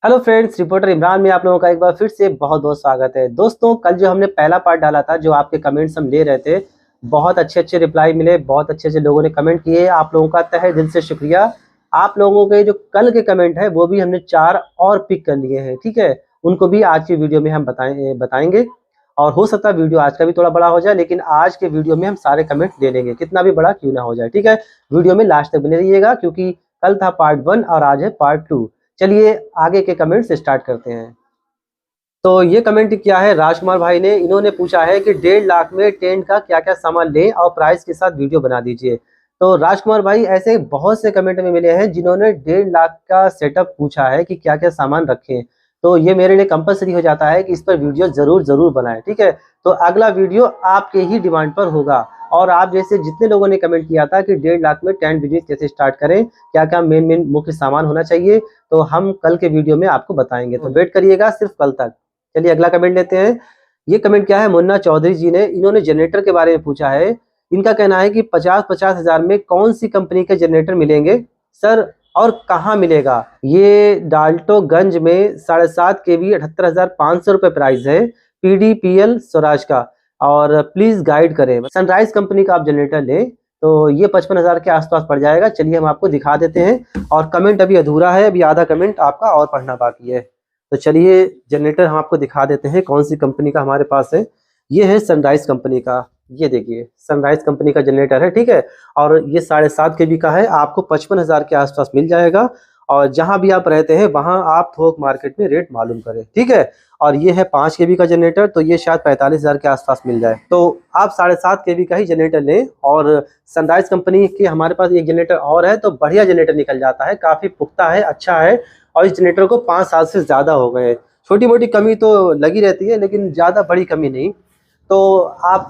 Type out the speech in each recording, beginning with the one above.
Hello friends, reporter Imran में आप लोगों का एक बार फिर से बहुत बहुत स्वागत है। दोस्तों, कल जो हमने पहला पार्ट डाला था, जो आपके कमेंट्स हम ले रहे थे, बहुत अच्छे अच्छे रिप्लाई मिले, बहुत अच्छे अच्छे लोगों ने कमेंट किए। आप लोगों का तहे दिल से शुक्रिया। आप लोगों के जो कल के कमेंट है वो भी हमने 4 और पिक कर लिए हैं, ठीक है। उनको भी आज की वीडियो में हम बताएंगे। और हो सकता है वीडियो आज का भी थोड़ा बड़ा हो जाए, लेकिन आज के वीडियो में हम सारे कमेंट ले लेंगे, कितना भी बड़ा क्यों ना हो जाए, ठीक है। वीडियो में लास्ट तक बने रहिएगा, क्योंकि कल था पार्ट 1 और आज है पार्ट 2। चलिए आगे के कमेंट से स्टार्ट करते हैं। तो ये कमेंट क्या है, राजकुमार भाई ने, इन्होंने पूछा है कि 1.5 लाख में टेंट का क्या क्या सामान लें और प्राइस के साथ वीडियो बना दीजिए। तो राजकुमार भाई, ऐसे बहुत से कमेंट में मिले हैं जिन्होंने 1.5 लाख का सेटअप पूछा है कि क्या क्या सामान रखें। तो ये मेरे लिए कंपलसरी हो जाता है कि इस पर वीडियो जरूर जरूर बनाएं, ठीक है। तो अगला वीडियो आपके ही डिमांड पर होगा। और आप जैसे जितने लोगों ने कमेंट किया था कि 1.5 लाख में टेंट बिजनेस कैसे स्टार्ट करें, क्या क्या मेन मेन मुख्य सामान होना चाहिए, तो हम कल के वीडियो में आपको बताएंगे। तो वेट करिएगा सिर्फ कल तक। चलिए अगला कमेंट लेते हैं। ये कमेंट क्या है, मुन्ना चौधरी जी ने, इन्होंने जनरेटर के बारे में पूछा है। इनका कहना है कि 50-50 हजार में कौन सी कंपनी के जनरेटर मिलेंगे सर, और कहाँ मिलेगा। ये डाल्टोगंज में 7.5 kV 78,500 रुपये प्राइस है, PDPL स्वराज का। और प्लीज गाइड करें, सनराइज कंपनी का आप जनरेटर लें तो ये 55,000 के आसपास पड़ जाएगा। चलिए हम आपको दिखा देते हैं। और कमेंट अभी अधूरा है, अभी आधा कमेंट आपका और पढ़ना बाकी है। तो चलिए जनरेटर हम आपको दिखा देते हैं कौन सी कंपनी का हमारे पास है। ये है सनराइज कंपनी का, ये देखिए सनराइज कंपनी का जनरेटर है, ठीक है। और ये 7.5 kV का है, आपको 55,000 के आसपास मिल जाएगा। और जहां भी आप रहते हैं वहां आप थोक मार्केट में रेट मालूम करें, ठीक है। और ये है 5 kV का जनरेटर, तो ये शायद 45,000 के आसपास मिल जाए। तो आप 7.5 kV का ही जनरेटर लें। और सनराइज कंपनी के हमारे पास एक जनरेटर और है, तो बढ़िया जनरेटर निकल जाता है, काफी पुख्ता है, अच्छा है। और इस जनरेटर को 5 साल से ज्यादा हो गए। छोटी मोटी कमी तो लगी रहती है, लेकिन ज्यादा बड़ी कमी नहीं। तो आप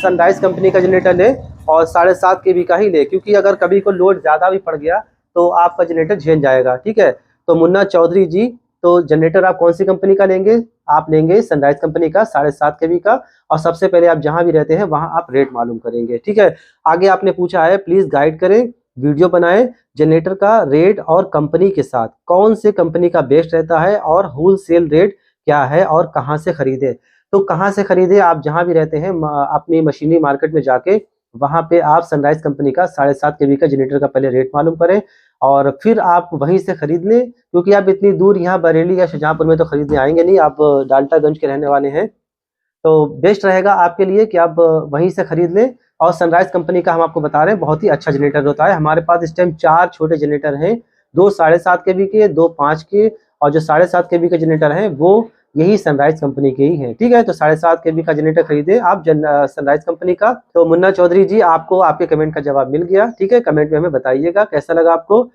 सनराइज कंपनी का जनरेटर लें और 7.5 kV का ही ले, क्योंकि अगर कभी को लोड ज़्यादा भी पड़ गया तो आपका जनरेटर झेल जाएगा, ठीक है। तो मुन्ना चौधरी जी, तो जनरेटर आप कौन सी कंपनी का लेंगे? आप लेंगे सनराइज कंपनी का 7.5 kV का। और सबसे पहले आप जहां भी रहते हैं वहां आप रेट मालूम करेंगे, ठीक है। आगे आपने पूछा है, प्लीज गाइड करें, वीडियो बनाएं जनरेटर का रेट और कंपनी के साथ, कौन से कंपनी का बेस्ट रहता है और होलसेल रेट क्या है और कहाँ से खरीदे। तो कहाँ से खरीदे, आप जहां भी रहते हैं अपनी मशीनरी मार्केट में जाके वहां पे आप सनराइज कंपनी का 7.5 kV का जनरेटर का पहले रेट मालूम करें और फिर आप वहीं से खरीद लें। क्योंकि आप इतनी दूर यहाँ बरेली या शाहजहांपुर में तो खरीदने आएंगे नहीं, आप डाल्टागंज के रहने वाले हैं, तो बेस्ट रहेगा आपके लिए कि आप वहीं से खरीद लें। और सनराइज कंपनी का हम आपको बता रहे हैं, बहुत ही अच्छा जनरेटर होता है। हमारे पास इस टाइम 4 छोटे जनरेटर हैं, 2 7.5 kV के, 2 5 के। और जो 7.5 kV के जनरेटर हैं वो यही सनराइज कंपनी के ही हैं, ठीक है। तो 7.5 kV का जनरेटर खरीदे आप सनराइज कंपनी का। तो मुन्ना चौधरी जी, आपको आपके कमेंट का जवाब मिल गया, ठीक है। कमेंट में हमें बताइएगा कैसा लगा आपको।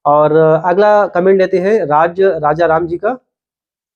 और अगला कमेंट लेते हैं राजा राम जी का।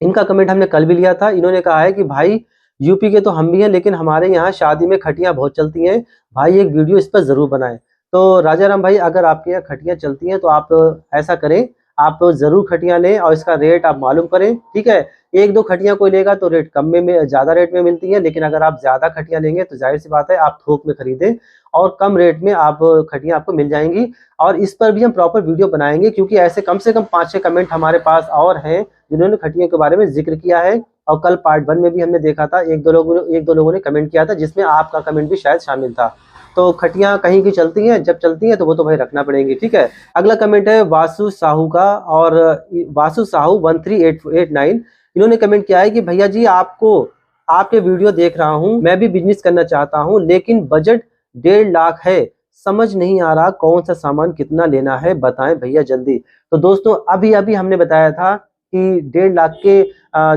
इनका कमेंट हमने कल भी लिया था। इन्होंने कहा है कि भाई, यूपी के तो हम भी हैं, लेकिन हमारे यहाँ शादी में खटियाँ बहुत चलती हैं, भाई एक वीडियो इस पर जरूर बनाएं। तो राजा राम भाई, अगर आपके यहाँ खटियाँ चलती हैं तो आप ऐसा करें, आप जरूर खटियाँ लें और इसका रेट आप मालूम करें, ठीक है। एक दो खटियाँ कोई लेगा तो रेट कम में ज्यादा रेट में मिलती है, लेकिन अगर आप ज्यादा खटियाँ लेंगे तो जाहिर सी बात है आप थोक में खरीदें और कम रेट में आप खटियाँ आपको मिल जाएंगी। और इस पर भी हम प्रॉपर वीडियो बनाएंगे, क्योंकि ऐसे कम से कम 5-6 कमेंट हमारे पास और हैं जिन्होंने खटियों के बारे में जिक्र किया है। और कल पार्ट 1 में भी हमने देखा था, एक दो लोगों ने कमेंट किया था, जिसमें आपका कमेंट भी शायद शामिल था। तो खटियां कहीं की चलती हैं, जब चलती हैं तो वो तो भाई रखना पड़ेंगी, ठीक है। अगला कमेंट है वासु साहू का, और वासु साहू 13889, इन्होंने कमेंट किया है कि भैया जी, आपको आपके वीडियो देख रहा हूँ, मैं भी बिजनेस करना चाहता हूँ, लेकिन बजट 1.5 लाख है, समझ नहीं आ रहा कौन सा सामान कितना लेना है, बताएं भैया जल्दी। तो दोस्तों, अभी अभी हमने बताया था कि 1.5 लाख के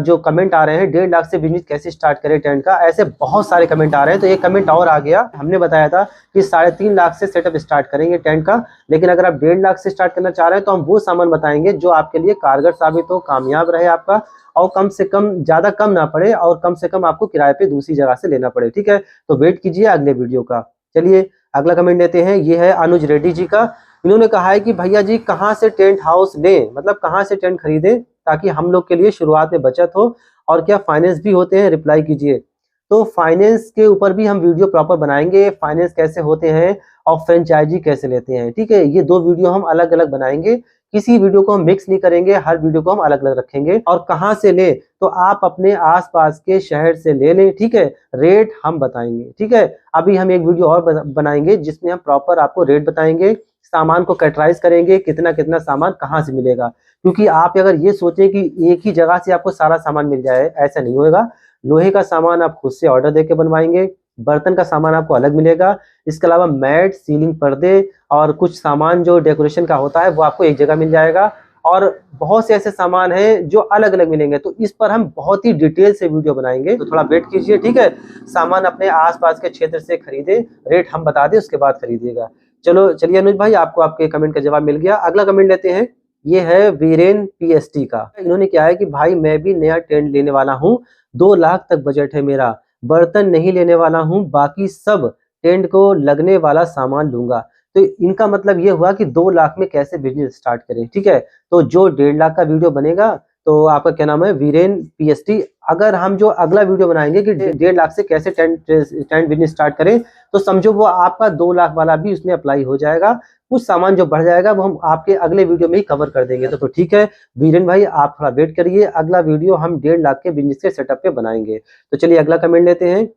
जो कमेंट आ रहे हैं, 1.5 लाख से बिजनेस कैसे स्टार्ट करें टेंट का, ऐसे बहुत सारे कमेंट आ रहे हैं। तो एक कमेंट और आ गया, हमने बताया था कि 3.5 लाख से सेटअप स्टार्ट करेंगे टेंट का। लेकिन अगर आप 1.5 लाख से स्टार्ट करना चाह रहे हैं तो हम वो सामान बताएंगे जो आपके लिए कारगर साबित हो, कामयाब रहे आपका, और कम से कम, ज्यादा कम ना पड़े, और कम से कम आपको किराए पे दूसरी जगह से लेना पड़े, ठीक है। तो वेट कीजिए अगले वीडियो का। चलिए अगला कमेंट लेते हैं। ये है अनुज रेड्डी जी का। इन्होंने कहा है कि भैया जी, कहाँ से टेंट हाउस लें, मतलब कहाँ से टेंट खरीदें ताकि हम लोग के लिए शुरुआत में बचत हो, और क्या फाइनेंस भी होते हैं, रिप्लाई कीजिए। तो फाइनेंस के ऊपर भी हम वीडियो प्रॉपर बनाएंगे, फाइनेंस कैसे होते हैं और फ्रेंचाइजी कैसे लेते हैं, ठीक है। ये 2 वीडियो हम अलग अलग बनाएंगे किसी वीडियो को हम मिक्स नहीं करेंगे, हर वीडियो को हम अलग अलग रखेंगे। और कहाँ से ले, तो आप अपने आसपास के शहर से ले लें, ठीक है। रेट हम बताएंगे, ठीक है। अभी हम एक वीडियो और बनाएंगे जिसमें हम प्रॉपर आपको रेट बताएंगे, सामान को कैटेगराइज करेंगे, कितना कितना सामान कहाँ से मिलेगा। क्योंकि आप अगर ये सोचें कि एक ही जगह से आपको सारा सामान मिल जाए, ऐसा नहीं होगा। लोहे का सामान आप खुद से ऑर्डर देके बनवाएंगे, बर्तन का सामान आपको अलग मिलेगा, इसके अलावा मैट, सीलिंग पर्दे और कुछ सामान जो डेकोरेशन का होता है वो आपको एक जगह मिल जाएगा। और बहुत से ऐसे सामान हैं जो अलग अलग मिलेंगे, तो इस पर हम बहुत ही डिटेल से वीडियो बनाएंगे, तो थोड़ा वेट कीजिए, ठीक है। सामान अपने आसपास के क्षेत्र से खरीदे, रेट हम बता दें उसके बाद खरीदिएगा। चलो चलिए अनुज भाई, आपको आपके कमेंट का जवाब मिल गया। अगला कमेंट लेते हैं, ये है वीरेन PST का। इन्होंने क्या है कि भाई मैं भी नया टेंट लेने वाला हूँ, 2 लाख तक बजट है मेरा, बर्तन नहीं लेने वाला हूँ, बाकी सब टेंट को लगने वाला सामान लूंगा। तो इनका मतलब ये हुआ कि 2 लाख में कैसे बिजनेस स्टार्ट करें, ठीक है। तो जो 1.5 लाख का वीडियो बनेगा, तो आपका क्या नाम है, वीरेन PST। अगर हम जो अगला वीडियो बनाएंगे कि 1.5 लाख से कैसे टेंट बिजनेस स्टार्ट करें, तो समझो वो आपका 2 लाख वाला भी उसमें अप्लाई हो जाएगा। कुछ सामान जो बढ़ जाएगा वो हम आपके अगले वीडियो में ही कवर कर देंगे। तो ठीक है वीरेन भाई, आप थोड़ा वेट करिए, अगला वीडियो हम 1.5 लाख के बिजनेस के सेटअप पे बनाएंगे। तो चलिए अगला कमेंट लेते हैं।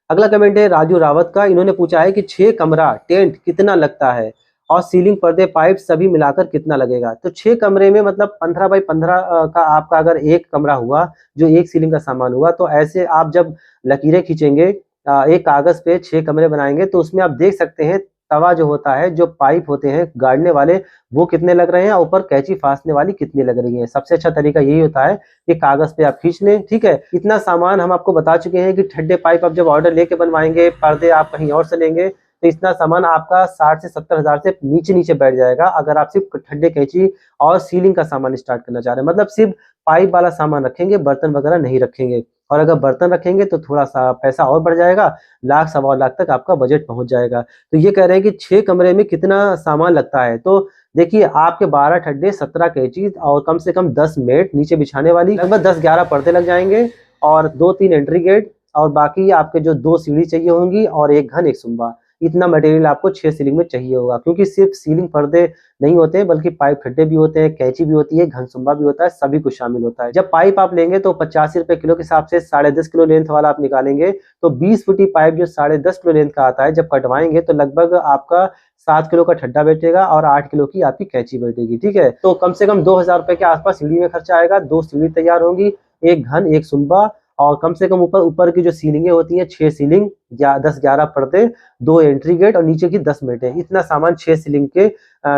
अगला कमेंट है राजू रावत का। इन्होंने पूछा है कि 6 कमरा टेंट कितना लगता है और सीलिंग, पर्दे, पाइप सभी मिलाकर कितना लगेगा। तो 6 कमरे में मतलब 15 बाई 15 का आपका अगर एक कमरा हुआ जो एक सीलिंग का सामान हुआ, तो ऐसे आप जब लकीरें खींचेंगे, एक कागज पे 6 कमरे बनाएंगे, तो उसमें आप देख सकते हैं तवा जो होता है, जो पाइप होते हैं गाड़ने वाले, वो कितने लग रहे हैं, ऊपर कैंची फांसने वाली कितनी लग रही है। सबसे अच्छा तरीका यही होता है कि कागज पे आप खींच लें, ठीक है। इतना सामान हम आपको बता चुके हैं कि ठड्डे पाइप आप जब ऑर्डर लेके बनवाएंगे, पर्दे आप कहीं और से लेंगे, तो इतना सामान आपका 60 से 70 हजार से नीचे नीचे बैठ जाएगा। अगर आप सिर्फ ठड्डे, कैंची और सीलिंग का सामान स्टार्ट करना चाह रहे हैं, मतलब सिर्फ पाइप वाला सामान रखेंगे, बर्तन वगैरह नहीं रखेंगे। और अगर बर्तन रखेंगे तो थोड़ा सा पैसा और बढ़ जाएगा, 1 लाख 1.25 लाख तक आपका बजट पहुंच जाएगा। तो ये कह रहे हैं कि 6 कमरे में कितना सामान लगता है। तो देखिए आपके 12 ठड्डे, 17 कैंची और कम से कम 10 मेट नीचे बिछाने वाली, लगभग 10-11 पर्दे लग जाएंगे और 2-3 एंट्री गेट, और बाकी आपके जो 2 सीढ़ी चाहिए होंगी और एक घन एक सुम्बा। इतना मटेरियल आपको 6 सीलिंग में चाहिए होगा, क्योंकि सिर्फ सीलिंग पर्दे नहीं होते हैं, बल्कि पाइप ठड्डे भी होते हैं, कैंची भी होती है, घनसुम्बा भी होता है, सभी कुछ शामिल होता है। जब पाइप आप लेंगे तो 85 रुपए किलो के हिसाब से 10.5 किलो लेंथ वाला आप निकालेंगे, तो 20 फुटी पाइप जो 10.5 किलो लेंथ का आता है, जब कटवाएंगे तो लगभग आपका 7 किलो का ठड्डा बैठेगा और 8 किलो की आपकी कैंची बैठेगी, ठीक है। तो कम से कम 2000 रुपए के आसपास सीढ़ी में खर्चा आएगा। 2 सीढ़ी तैयार होंगी, एक घन एक सुम्बा, और कम से कम ऊपर की जो सीलिंगें होती हैं, 6 सीलिंग या 10-11 पर्दे, 2 एंट्री गेट और नीचे की 10 मेटें। इतना सामान 6 सीलिंग के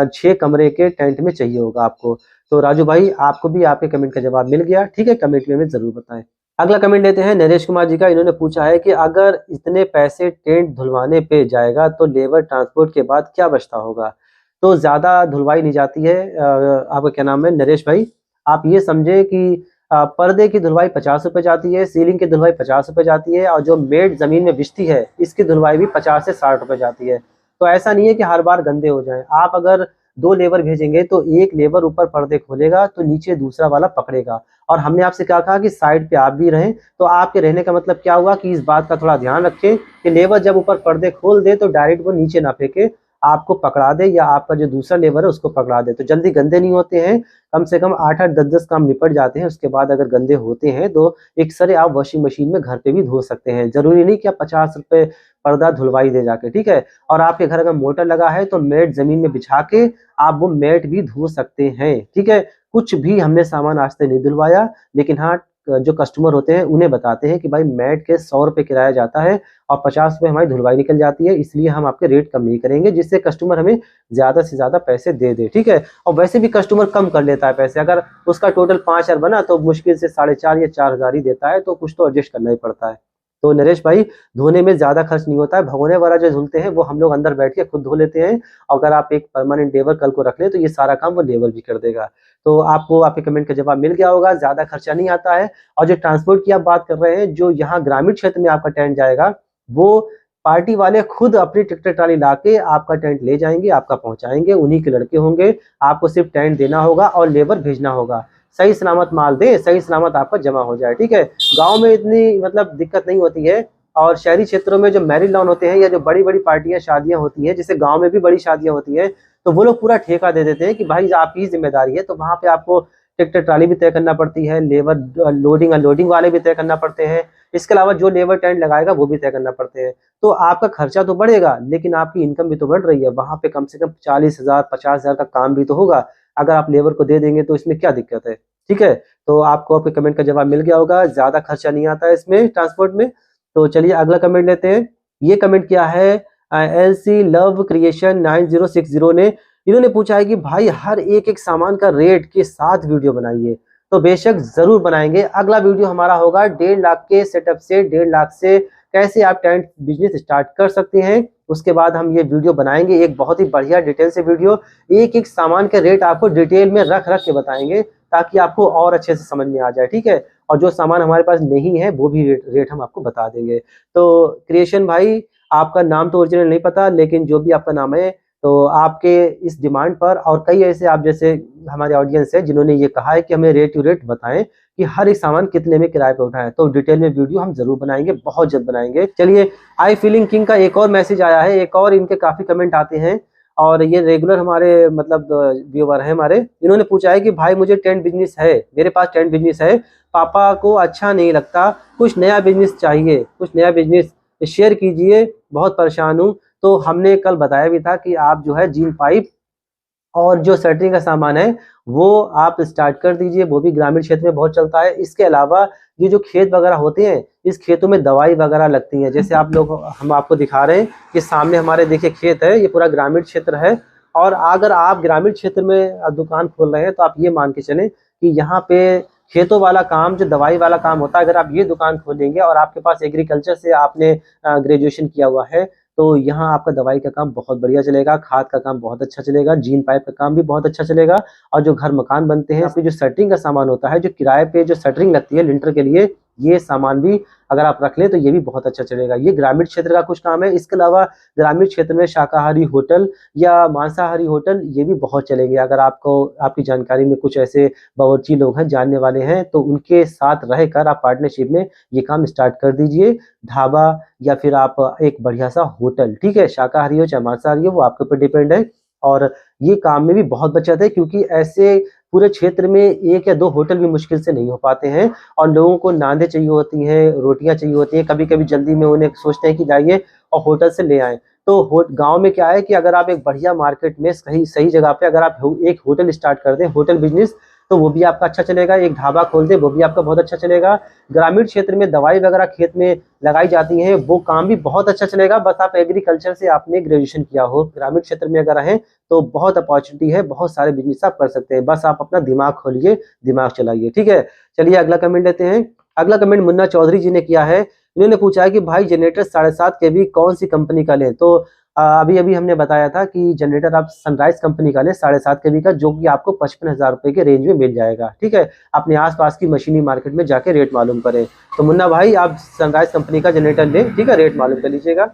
6 कमरे के टेंट में चाहिए होगा आपको। तो राजू भाई, आपको भी आपके कमेंट का जवाब मिल गया, ठीक है। कमेंट में जरूर बताएं। अगला कमेंट लेते हैं नरेश कुमार जी का। इन्होंने पूछा है कि अगर इतने पैसे टेंट धुलवाने पे जाएगा तो लेबर ट्रांसपोर्ट के बाद क्या बचता होगा। तो ज्यादा धुलवाई नहीं जाती है। आपका क्या नाम है नरेश भाई, आप ये समझे कि पर्दे की धुलवाई 50 रुपए जाती है, सीलिंग की धुलवाई 50 रुपए जाती है, और जो मेट जमीन में बिछती है इसकी धुलवाई भी 50 से 60 रुपए जाती है। तो ऐसा नहीं है कि हर बार गंदे हो जाएं। आप अगर 2 लेबर भेजेंगे तो एक लेबर ऊपर पर्दे खोलेगा तो नीचे दूसरा वाला पकड़ेगा। और हमने आपसे क्या कहा कि साइड पे आप भी रहें। तो आपके रहने का मतलब क्या हुआ कि इस बात का थोड़ा ध्यान रखें कि लेबर जब ऊपर पर्दे खोल दे तो डायरेक्ट वो नीचे ना फेंके, आपको पकड़ा दे या आपका जो दूसरा लेबर है उसको पकड़ा दे। तो जल्दी गंदे नहीं होते हैं, कम से कम 8-8, 10-10 काम निपट जाते हैं। उसके बाद अगर गंदे होते हैं तो एक सरे आप वॉशिंग मशीन में घर पे भी धो सकते हैं। जरूरी नहीं कि आप 50 रुपए पर्दा धुलवाई दे जाके, ठीक है। और आपके घर अगर मोटर लगा है तो मैट जमीन में बिछा के आप वो मैट भी धो सकते हैं, ठीक है। कुछ भी हमने सामान आज तक नहीं धुलवाया, लेकिन हाँ जो कस्टमर होते हैं उन्हें बताते हैं कि भाई मैट के 100 रुपए किराया जाता है और 50 रुपए हमारी धुलवाई निकल जाती है, इसलिए हम आपके रेट कम नहीं करेंगे, जिससे कस्टमर हमें ज्यादा से ज्यादा पैसे दे दे, ठीक है। और वैसे भी कस्टमर कम कर लेता है पैसे, अगर उसका टोटल 5000 बना तो मुश्किल से 4.5 या 4000 ही देता है, तो कुछ तो एडजस्ट करना ही पड़ता है। तो नरेश भाई, धोने में ज्यादा खर्च नहीं होता है। भगोने वगैरह जो धुलते हैं वो हम लोग अंदर बैठ के खुद धो लेते हैं। अगर आप एक परमानेंट लेबर कल को रख ले तो ये सारा काम वो लेबर भी कर देगा। तो आपको आपके कमेंट का जवाब मिल गया होगा, ज्यादा खर्चा नहीं आता है। और जो ट्रांसपोर्ट की आप बात कर रहे हैं, जो यहाँ ग्रामीण क्षेत्र में आपका टेंट जाएगा, वो पार्टी वाले खुद अपनी ट्रैक्टर ट्राली लाके आपका टेंट ले जाएंगे, आपका पहुंचाएंगे, उन्हीं के लड़के होंगे। आपको सिर्फ टेंट देना होगा और लेबर भेजना होगा। सही सलामत माल दे, सही सलामत आपका जमा हो जाए, ठीक है। गांव में इतनी मतलब दिक्कत नहीं होती है। और शहरी क्षेत्रों में जो मैरिज लॉन होते हैं या जो बड़ी बड़ी पार्टियां, शादियां होती हैं, जैसे गांव में भी बड़ी शादियां होती हैं, तो वो लोग पूरा ठेका दे देते हैं कि भाई आपकी जिम्मेदारी है। तो वहाँ पे आपको ट्रैक्टर ट्राली भी तय करना पड़ती है, लेबर लोडिंग अनलोडिंग वाले भी तय करना पड़ते हैं, इसके अलावा जो लेबर टेंट लगाएगा वो भी तय करना पड़ते हैं। तो आपका खर्चा तो बढ़ेगा लेकिन आपकी इनकम भी तो बढ़ रही है। वहाँ पे कम से कम 40,000 50,000 का काम भी तो होगा। अगर आप लेबर को दे देंगे तो इसमें क्या दिक्कत है? ठीक है, तो आपको आपके कमेंट का जवाब मिल गया होगा, ज्यादा खर्चा नहीं आता है इसमें ट्रांसपोर्ट में। तो चलिए अगला कमेंट लेते हैं। ये कमेंट किया है एल सी लव क्रिएशन 9060 ने। इन्होंने पूछा है कि भाई हर एक एक सामान का रेट के साथ वीडियो बनाइए। तो बेशक जरूर बनाएंगे। अगला वीडियो हमारा होगा 1.5 लाख के सेटअप से, 1.5 लाख से कैसे आप टेंट बिजनेस स्टार्ट कर सकते हैं। उसके बाद हम ये वीडियो बनाएंगे, एक बहुत ही बढ़िया डिटेल से वीडियो, एक एक सामान के रेट आपको डिटेल में रख रख के बताएंगे ताकि आपको और अच्छे से समझ में आ जाए। ठीक है, और जो सामान हमारे पास नहीं है वो भी रेट हम आपको बता देंगे। तो क्रिएशन भाई, आपका नाम तो ओरिजिनल नहीं पता, लेकिन जो भी आपका नाम है, तो आपके इस डिमांड पर और कई ऐसे आप जैसे हमारे ऑडियंस है जिन्होंने ये कहा है कि हमें रेट टू रेट बताएं कि हर एक सामान कितने में किराए पे उठाएं, तो डिटेल में वीडियो हम जरूर बनाएंगे, बहुत जल्द बनाएंगे। चलिए, आई फीलिंग किंग का एक और मैसेज आया है, एक और इनके काफी कमेंट आते हैं और ये रेगुलर हमारे मतलब व्यूअर है हमारे। इन्होंने पूछा है कि भाई मुझे टेंट बिजनेस है, मेरे पास टेंट बिजनेस है, पापा को अच्छा नहीं लगता, कुछ नया बिजनेस चाहिए, कुछ नया बिजनेस शेयर कीजिए, बहुत परेशान हूँ। तो हमने कल बताया भी था कि आप जो है जीन पाइप और जो शटरिंग का सामान है वो आप स्टार्ट कर दीजिए, वो भी ग्रामीण क्षेत्र में बहुत चलता है। इसके अलावा ये जो खेत वगैरह होते हैं, इस खेतों में दवाई वगैरह लगती है, जैसे आप लोग हम आपको दिखा रहे हैं कि सामने हमारे देखिए खेत है, ये पूरा ग्रामीण क्षेत्र है। और अगर आप ग्रामीण क्षेत्र में दुकान खोल रहे हैं तो आप ये मान के चलें कि यहाँ पे खेतों वाला काम, जो दवाई वाला काम होता है, अगर आप ये दुकान खोलेंगे और आपके पास एग्रीकल्चर से आपने ग्रेजुएशन किया हुआ है, तो यहाँ आपका दवाई का काम बहुत बढ़िया चलेगा, खाद का काम बहुत अच्छा चलेगा, जीन पाइप का काम भी बहुत अच्छा चलेगा। और जो घर मकान बनते हैं, इसमें जो शटरिंग का सामान होता है, जो किराए पे जो शटरिंग लगती है लिंटर के लिए, ये सामान भी अगर आप रख लें तो ये भी बहुत अच्छा चलेगा। ये ग्रामीण क्षेत्र का कुछ काम है। इसके अलावा ग्रामीण क्षेत्र में शाकाहारी होटल या मांसाहारी होटल, ये भी बहुत चलेंगे। अगर आपको आपकी जानकारी में कुछ ऐसे बावर्ची लोग हैं, जानने वाले हैं, तो उनके साथ रहकर आप पार्टनरशिप में ये काम स्टार्ट कर दीजिए। ढाबा या फिर आप एक बढ़िया सा होटल, ठीक है, शाकाहारी हो चाहे मांसाहारी हो, वो आपके ऊपर डिपेंड है। और ये काम में भी बहुत बचत है क्योंकि ऐसे पूरे क्षेत्र में 1 या 2 होटल भी मुश्किल से नहीं हो पाते हैं। और लोगों को नांदे चाहिए होती हैं, रोटियां चाहिए होती हैं, कभी कभी जल्दी में उन्हें सोचते हैं कि जाइए और होटल से ले आएं। तो गांव में क्या है कि अगर आप एक बढ़िया मार्केट में सही सही जगह पे अगर आप एक होटल स्टार्ट कर दें, होटल बिजनेस, तो वो भी आपका अच्छा चलेगा। एक ढाबा खोल दे, वो भी आपका बहुत अच्छा चलेगा। ग्रामीण क्षेत्र में दवाई वगैरह खेत में लगाई जाती हैं, वो काम भी बहुत अच्छा चलेगा। बस आप एग्रीकल्चर से आपने ग्रेजुएशन किया हो, ग्रामीण क्षेत्र में अगर रहें तो बहुत अपॉर्चुनिटी है, बहुत सारे बिजनेस आप कर सकते हैं। बस आप अपना दिमाग खोलिए, दिमाग चलाइए। ठीक है, चलिए अगला कमेंट लेते हैं। अगला कमेंट मुन्ना चौधरी जी ने किया है। इन्होंने पूछा है कि भाई जनरेटर 7.5 kV कौन सी कंपनी का लें। तो अभी अभी हमने बताया था कि जनरेटर आप सनराइज कंपनी का लें 7.5 kV का, जो कि आपको 55,000 रुपए के रेंज में मिल जाएगा। ठीक है, अपने आसपास की मशीनी मार्केट में जाके रेट मालूम करें। तो मुन्ना भाई आप सनराइज कंपनी का जनरेटर लें, ठीक है, रेट मालूम कर लीजिएगा।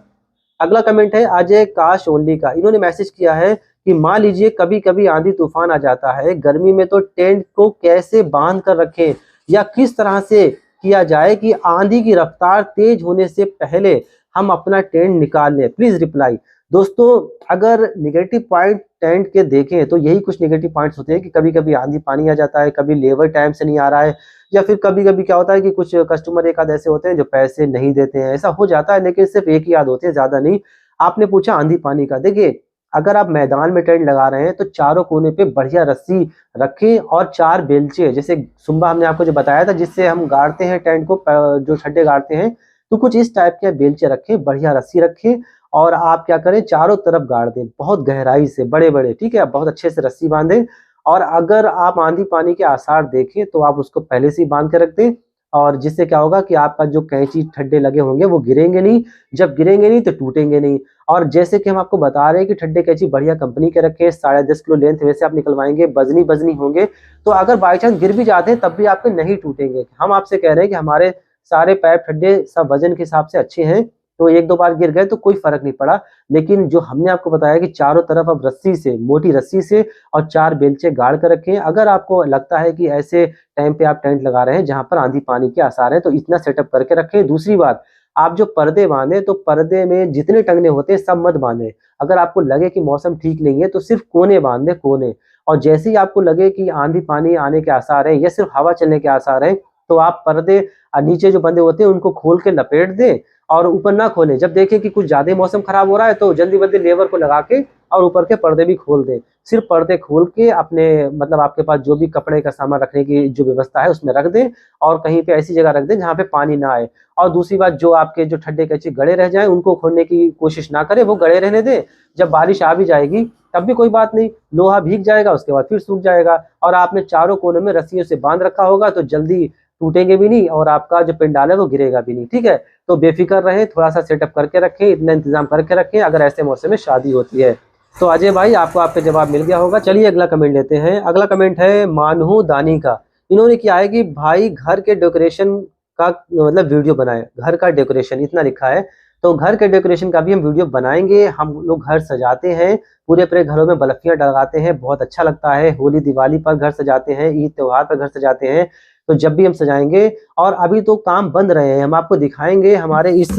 अगला कमेंट है अजय काश ओनली का। इन्होंने मैसेज किया है कि मान लीजिए कभी कभी आंधी तूफान आ जाता है गर्मी में, तो टेंट को कैसे बांध कर रखें या किस तरह से किया जाए कि आंधी की रफ्तार तेज होने से पहले हम अपना टेंट निकाल लें, प्लीज रिप्लाई। दोस्तों, अगर निगेटिव पॉइंट टेंट के देखें तो यही कुछ निगेटिव पॉइंट्स होते हैं कि कभी कभी आंधी पानी आ जाता है, कभी लेबर टाइम से नहीं आ रहा है, या फिर कभी कभी क्या होता है कि कुछ कस्टमर एक आध ऐसे होते हैं जो पैसे नहीं देते हैं। ऐसा हो जाता है, लेकिन सिर्फ एक ही आध होते हैं, ज्यादा नहीं। आपने पूछा आंधी पानी का, देखिए अगर आप मैदान में टेंट लगा रहे हैं तो चारों कोने पे बढ़िया रस्सी रखें और 4 बेलचे, जैसे सुबह हमने आपको जो बताया था जिससे हम गाड़ते हैं टेंट को, जो छड्डे गाड़ते हैं, तो कुछ इस टाइप के बेलचे रखें, बढ़िया रस्सी रखें और आप क्या करें, चारों तरफ गाड़ दें बहुत गहराई से, बड़े बड़े, ठीक है, बहुत अच्छे से रस्सी बांधें। और अगर आप आंधी पानी के आसार देखें तो आप उसको पहले से ही बांध के रख दें, और जिससे क्या होगा कि आपका जो कैंची ठड्डे लगे होंगे वो गिरेंगे नहीं, जब गिरेंगे नहीं तो टूटेंगे नहीं। और जैसे कि हम आपको बता रहे हैं कि ठड्डे कैंची बढ़िया कंपनी के रखें, 10.5 किलो लेंथ वैसे आप निकलवाएंगे, बजनी बजनी होंगे, तो अगर बाई चांस गिर भी जाते हैं तब भी आपके नहीं टूटेंगे। हम आपसे कह रहे हैं कि हमारे सारे पाइप ठड्डे सब वजन के हिसाब से अच्छे हैं, तो 1-2 बार गिर गए तो कोई फर्क नहीं पड़ा। लेकिन जो हमने आपको बताया कि चारों तरफ अब रस्सी से, मोटी रस्सी से और 4 बेलचे गाड़ कर रखें। अगर आपको लगता है कि ऐसे टाइम पे आप टेंट लगा रहे हैं जहां पर आंधी पानी के आसार हैं, तो इतना सेटअप करके रखें। दूसरी बात, आप जो पर्दे बांधे तो पर्दे में जितने टंगने होते हैं सब मत बांधे। अगर आपको लगे कि मौसम ठीक नहीं है तो सिर्फ कोने बांध दें, कोने। और जैसे ही आपको लगे कि आंधी पानी आने के आसार हैं या सिर्फ हवा चलने के आसार हैं, तो आप पर्दे नीचे जो बंधे होते हैं उनको खोल के लपेट दें और ऊपर ना खोलें। जब देखें कि कुछ ज्यादा मौसम खराब हो रहा है तो जल्दी बल्दी लेबर को लगा के और ऊपर के पर्दे भी खोल दें। सिर्फ पर्दे खोल के अपने मतलब आपके पास जो भी कपड़े का सामान रखने की जो व्यवस्था है उसमें रख दें और कहीं पे ऐसी जगह रख दें जहाँ पे पानी ना आए। और दूसरी बात, जो आपके जो ठड्डे कच्चे गड़े रह जाए उनको खोलने की कोशिश ना करें, वो गड़े रहने दें। जब बारिश आ भी जाएगी तब भी कोई बात नहीं, लोहा भीग जाएगा, उसके बाद फिर सूख जाएगा। और आपने चारों कोनों में रस्सियों से बांध रखा होगा तो जल्दी टूटेंगे भी नहीं और आपका जो पंडाल है वो गिरेगा भी नहीं, ठीक है। तो बेफिक्र रहें, थोड़ा सा सेटअप करके रखें, इतना इंतजाम करके रखें अगर ऐसे मौसम में शादी होती है। तो अजय भाई, आपको आपका जवाब मिल गया होगा। चलिए अगला कमेंट लेते हैं। अगला कमेंट है मानहू दानी का। इन्होंने किया है कि भाई घर के डेकोरेशन का मतलब वीडियो बनाए, घर का डेकोरेशन इतना लिखा है। तो घर के डेकोरेशन का भी हम वीडियो बनाएंगे। हम लोग घर सजाते हैं, पूरे पूरे घरों में बल्बियां लगाते हैं, बहुत अच्छा लगता है। होली दिवाली पर घर सजाते हैं, ईद त्योहार पर घर सजाते हैं। तो जब भी हम सजाएंगे, और अभी तो काम बन रहे हैं, हम आपको दिखाएंगे। हमारे इस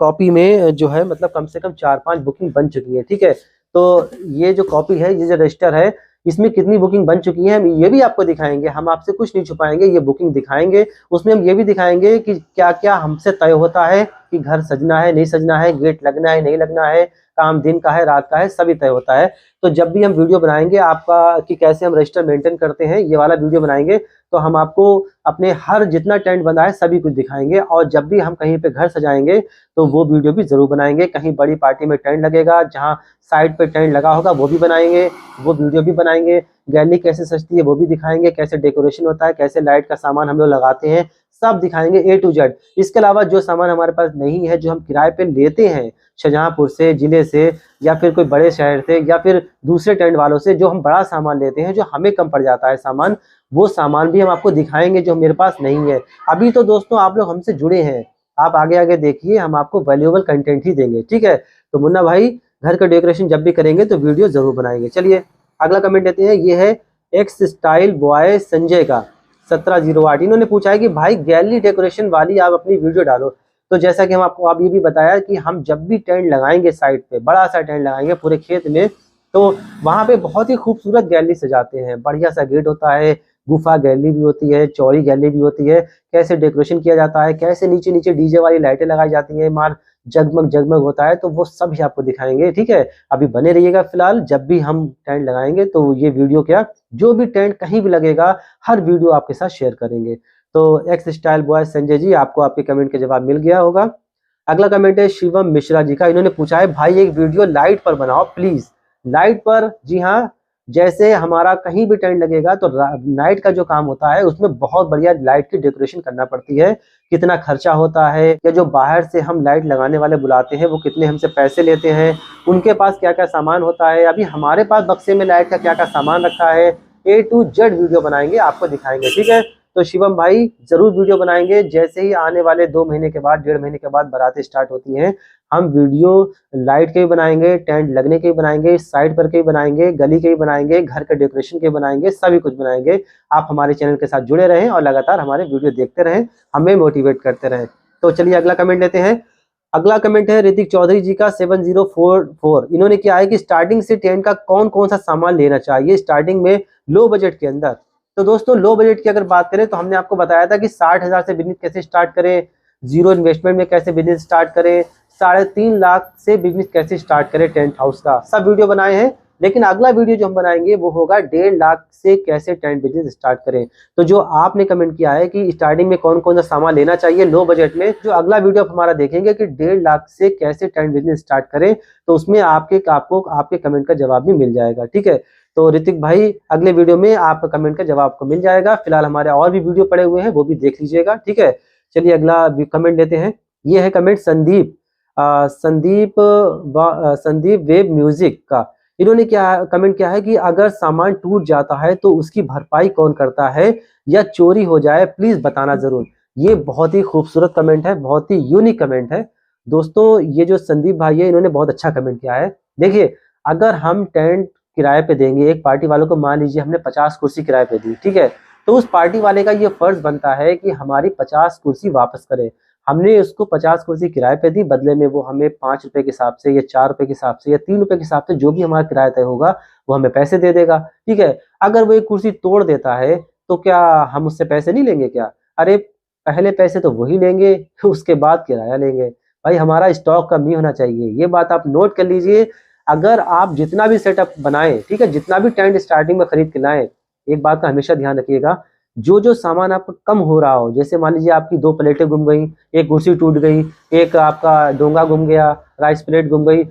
कॉपी में जो है मतलब कम से कम 4-5 बुकिंग बन चुकी है, ठीक है। तो ये जो कॉपी है, ये जो रजिस्टर है, इसमें कितनी बुकिंग बन चुकी है हम ये भी आपको दिखाएंगे। हम आपसे कुछ नहीं छुपाएंगे, ये बुकिंग दिखाएंगे। उसमें हम ये भी दिखाएंगे कि क्या क्या हमसे तय होता है कि घर सजना है नहीं सजना है, गेट लगना है नहीं लगना है, काम दिन का है रात का है, सभी तय होता है। तो जब भी हम वीडियो बनाएंगे आपका कि कैसे हम रजिस्टर मेंटेन करते हैं, ये वाला वीडियो बनाएंगे, तो हम आपको अपने हर जितना टेंट बंधा है सभी कुछ दिखाएंगे। और जब भी हम कहीं पे घर सजाएंगे तो वो वीडियो भी जरूर बनाएंगे। कहीं बड़ी पार्टी में टेंट लगेगा, जहाँ साइड पे टेंट लगा होगा वो भी बनाएंगे, वो वीडियो भी बनाएंगे। गैलरी कैसे सजती है वो भी दिखाएंगे, कैसे डेकोरेशन होता है, कैसे लाइट का सामान हम लोग लगाते हैं, सब दिखाएंगे A to Z। इसके अलावा जो सामान हमारे पास नहीं है, जो हम किराए पे लेते हैं शाहजहांपुर से, जिले से, या फिर कोई बड़े शहर से, या फिर दूसरे टेंट वालों से, जो हम बड़ा सामान लेते हैं, जो हमें कम पड़ जाता है सामान, वो सामान भी हम आपको दिखाएंगे जो मेरे पास नहीं है। अभी तो दोस्तों आप लोग हमसे जुड़े हैं, आप आगे आगे देखिए, हम आपको वैल्यूएबल कंटेंट ही देंगे, ठीक है। तो मुन्ना भाई, घर का डेकोरेशन जब भी करेंगे तो वीडियो जरूर बनाएंगे। चलिए अगला कमेंट लेते हैं। ये है एक्स स्टाइल बॉय संजय का 1708। इन्होंने पूछा है कि भाई गैलरी डेकोरेशन वाली आप अपनी वीडियो डालो। तो जैसा कि हम आपको अब ये भी बताया कि हम जब भी टेंट लगाएंगे साइड पे, बड़ा सा टेंट लगाएंगे पूरे खेत में, तो वहां पे बहुत ही खूबसूरत गैलरी सजाते हैं। बढ़िया सा गेट होता है, गुफा गैलरी भी होती है, चौड़ी गैलरी भी होती है। कैसे डेकोरेशन किया जाता है, कैसे नीचे नीचे डीजे वाली लाइटें लगाई जाती हैं, मार जगमग जगमग होता है, तो वो सब भी आपको दिखाएंगे, ठीक है। अभी बने रहिएगा। फिलहाल जब भी हम टेंट लगाएंगे तो ये वीडियो क्या, जो भी टेंट कहीं भी लगेगा हर वीडियो आपके साथ शेयर करेंगे। तो x style boy Sanjay ji, आपको आपके कमेंट का जवाब मिल गया होगा। अगला कमेंट है शिवम मिश्रा जी का। इन्होंने पूछा है भाई एक वीडियो लाइट पर बनाओ प्लीज। लाइट पर, जी हाँ, जैसे हमारा कहीं भी टेंट लगेगा तो नाइट का जो काम होता है उसमें बहुत बढ़िया लाइट की डेकोरेशन करना पड़ती है। कितना खर्चा होता है, या जो बाहर से हम लाइट लगाने वाले बुलाते हैं वो कितने हमसे पैसे लेते हैं, उनके पास क्या क्या सामान होता है, अभी हमारे पास बक्से में लाइट का क्या क्या सामान रखा है, A to Z वीडियो बनाएंगे, आपको दिखाएंगे, ठीक है। तो शिवम भाई जरूर वीडियो बनाएंगे। जैसे ही आने वाले 2 महीने के बाद, 1.5 महीने के बाद बारातें स्टार्ट होती हैं, हम वीडियो लाइट के भी बनाएंगे, टेंट लगने के भी बनाएंगे, साइड पर के भी बनाएंगे, गली के भी बनाएंगे, घर के डेकोरेशन के बनाएंगे, सभी कुछ बनाएंगे। आप हमारे चैनल के साथ जुड़े रहें और लगातार हमारे वीडियो देखते रहें, हमें मोटिवेट करते रहें। तो चलिए अगला कमेंट लेते हैं। अगला कमेंट है ऋतिक चौधरी जी का 7044। इन्होंने क्या है कि स्टार्टिंग से टेंट का कौन कौन सा सामान लेना चाहिए स्टार्टिंग में लो बजट के अंदर। तो दोस्तों लो बजट की अगर बात करें तो हमने आपको बताया था कि 60,000 से बिजनेस कैसे स्टार्ट करें, जीरो इन्वेस्टमेंट में कैसे बिजनेस स्टार्ट करें, 3.5 लाख से बिजनेस कैसे स्टार्ट करें टेंट हाउस का, सब वीडियो बनाए हैं। लेकिन अगला वीडियो जो हम बनाएंगे वो होगा 1.5 लाख से कैसे टेंट बिजनेस स्टार्ट करें। तो जो आपने कमेंट किया है कि स्टार्टिंग में कौन कौन सा सामान लेना चाहिए लो बजट में, जो अगला वीडियो आप हमारा देखेंगे कि 1.5 लाख से कैसे टेंट बिजनेस स्टार्ट करें, तो उसमें आपको आपके कमेंट का जवाब भी मिल जाएगा, ठीक है। तो ऋतिक भाई अगले वीडियो में आपका कमेंट का जवाब आपको मिल जाएगा। फिलहाल हमारे और भी वीडियो पड़े हुए हैं, वो भी देख लीजिएगा, ठीक है। चलिए अगला कमेंट लेते हैं। ये है कमेंट संदीप वेब म्यूजिक का। इन्होंने क्या कमेंट किया है कि अगर सामान टूट जाता है तो उसकी भरपाई कौन करता है, या चोरी हो जाए प्लीज बताना जरूर। ये बहुत ही खूबसूरत कमेंट है, बहुत ही यूनिक कमेंट है दोस्तों। ये जो संदीप भाई है इन्होंने बहुत अच्छा कमेंट किया है। देखिए, अगर हम टेंट किराए पे देंगे एक पार्टी वालों को, मान लीजिए हमने 50 कुर्सी किराए पे दी, ठीक है, तो उस पार्टी वाले का ये फर्ज बनता है कि हमारी 50 कुर्सी वापस करे। हमने उसको 50 कुर्सी किराए पे दी, बदले में वो हमें 5 रुपए के हिसाब से या 4 रुपए के हिसाब से या 3 रुपए के हिसाब से जो भी हमारा किराया तय होगा वो हमें पैसे दे देगा। ठीक है, अगर वो एक कुर्सी तोड़ देता है तो क्या हम उससे पैसे नहीं लेंगे क्या? अरे पहले पैसे तो वही लेंगे, उसके बाद किराया लेंगे। भाई हमारा स्टॉक कम नहीं होना चाहिए, ये बात आप नोट कर लीजिए। अगर आप जितना भी सेटअप बनाएं, ठीक है, जितना भी टेंट स्टार्टिंग में खरीद के लाएं, एक बात का हमेशा ध्यान रखिएगा, जो जो सामान आपका कम हो रहा हो, जैसे मान लीजिए आपकी 2 प्लेटें गुम गई, एक कुर्सी टूट गई, एक आपका डोंगा गुम गया, राइस प्लेट गुम गई,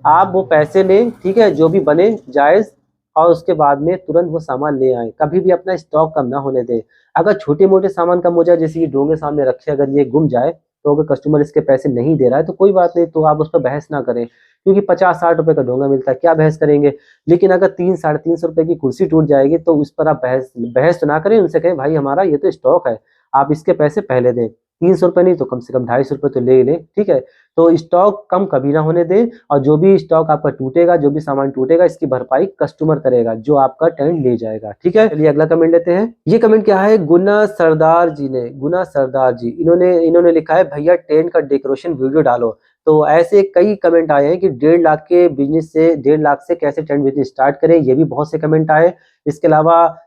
आप वो पैसे लें, ठीक है, जो भी बने जायज़, और उसके बाद में तुरंत वो सामान ले आएँ। कभी भी अपना स्टॉक कम ना होने दें। अगर छोटे-मोटे सामान कम हो जाए, जैसे ये डोंगे सामने रखे, अगर ये गुम जाए, तो अगर कस्टमर इसके पैसे नहीं दे रहा है तो कोई बात नहीं, तो आप उस पर बहस ना करें, क्योंकि 50-60 रुपए का डोंगा मिलता है, क्या बहस करेंगे। लेकिन अगर 3 साढ़े 300 रुपए की कुर्सी टूट जाएगी तो उस पर आप बहस बहस तो ना करें, उनसे कहें भाई हमारा ये तो स्टॉक है, आप इसके पैसे पहले दें। 300 रुपए नहीं तो कम से कम 250 रुपए तो ले ही लें, ठीक है। तो स्टॉक कम कभी ना होने दें, और जो भी स्टॉक आपका टूटेगा, जो भी सामान टूटेगा, इसकी भरपाई कस्टमर करेगा जो आपका टेंट ले जाएगा, ठीक है। चलिए अगला कमेंट लेते हैं। ये कमेंट क्या है, गुना सरदार जी ने, गुना सरदार जी, इन्होंने लिखा है भैया टेंट का डेकोरेशन वीडियो डालो। तो ऐसे कई कमेंट आए हैं कि 1.5 लाख के बिजनेस से, 1.5 लाख से कैसे टेंट बिजनेस स्टार्ट करें, ये भी बहुत से कमेंट आए। इसके अलावा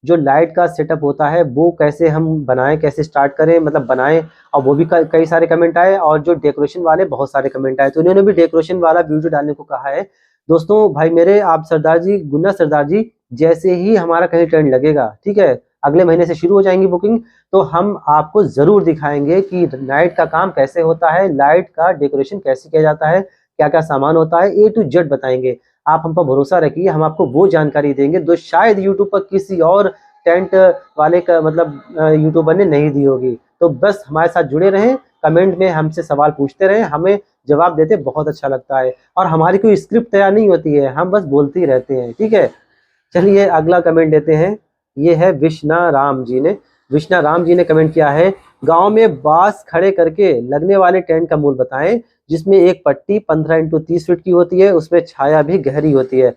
जो लाइट का सेटअप होता है वो कैसे हम बनाएं, कैसे स्टार्ट करें, मतलब बनाएं, और वो भी कई सारे कमेंट आए। और जो डेकोरेशन वाले बहुत सारे कमेंट आए, तो इन्होंने भी डेकोरेशन वाला वीडियो डालने को कहा है। दोस्तों भाई मेरे, आप सरदार जी, गुन्ना सरदार जी, जैसे ही हमारा कहीं टेंट लगेगा, ठीक है, अगले महीने से शुरू हो जाएंगी बुकिंग, तो हम आपको जरूर दिखाएंगे कि नाइट का काम कैसे होता है, लाइट का डेकोरेशन कैसे किया जाता है, क्या क्या सामान होता है, A to Z बताएंगे। आप हम पर भरोसा रखिए, हम आपको वो जानकारी देंगे जो शायद यूट्यूब पर किसी और टेंट वाले का मतलब यूट्यूबर ने नहीं दी होगी। तो बस हमारे साथ जुड़े रहें, कमेंट में हमसे सवाल पूछते रहें, हमें जवाब देते बहुत अच्छा लगता है। और हमारी कोई स्क्रिप्ट तैयार नहीं होती है, हम बस बोलते ही रहते हैं, ठीक है। चलिए अगला कमेंट लेते हैं। ये है विष्णा राम जी ने, विष्णा राम जी ने कमेंट किया है, गांव में बांस खड़े करके लगने वाले टेंट का मूल बताएं, जिसमें एक पट्टी 15 इंटू 30 फीट की होती है, उसमें छाया भी गहरी होती है।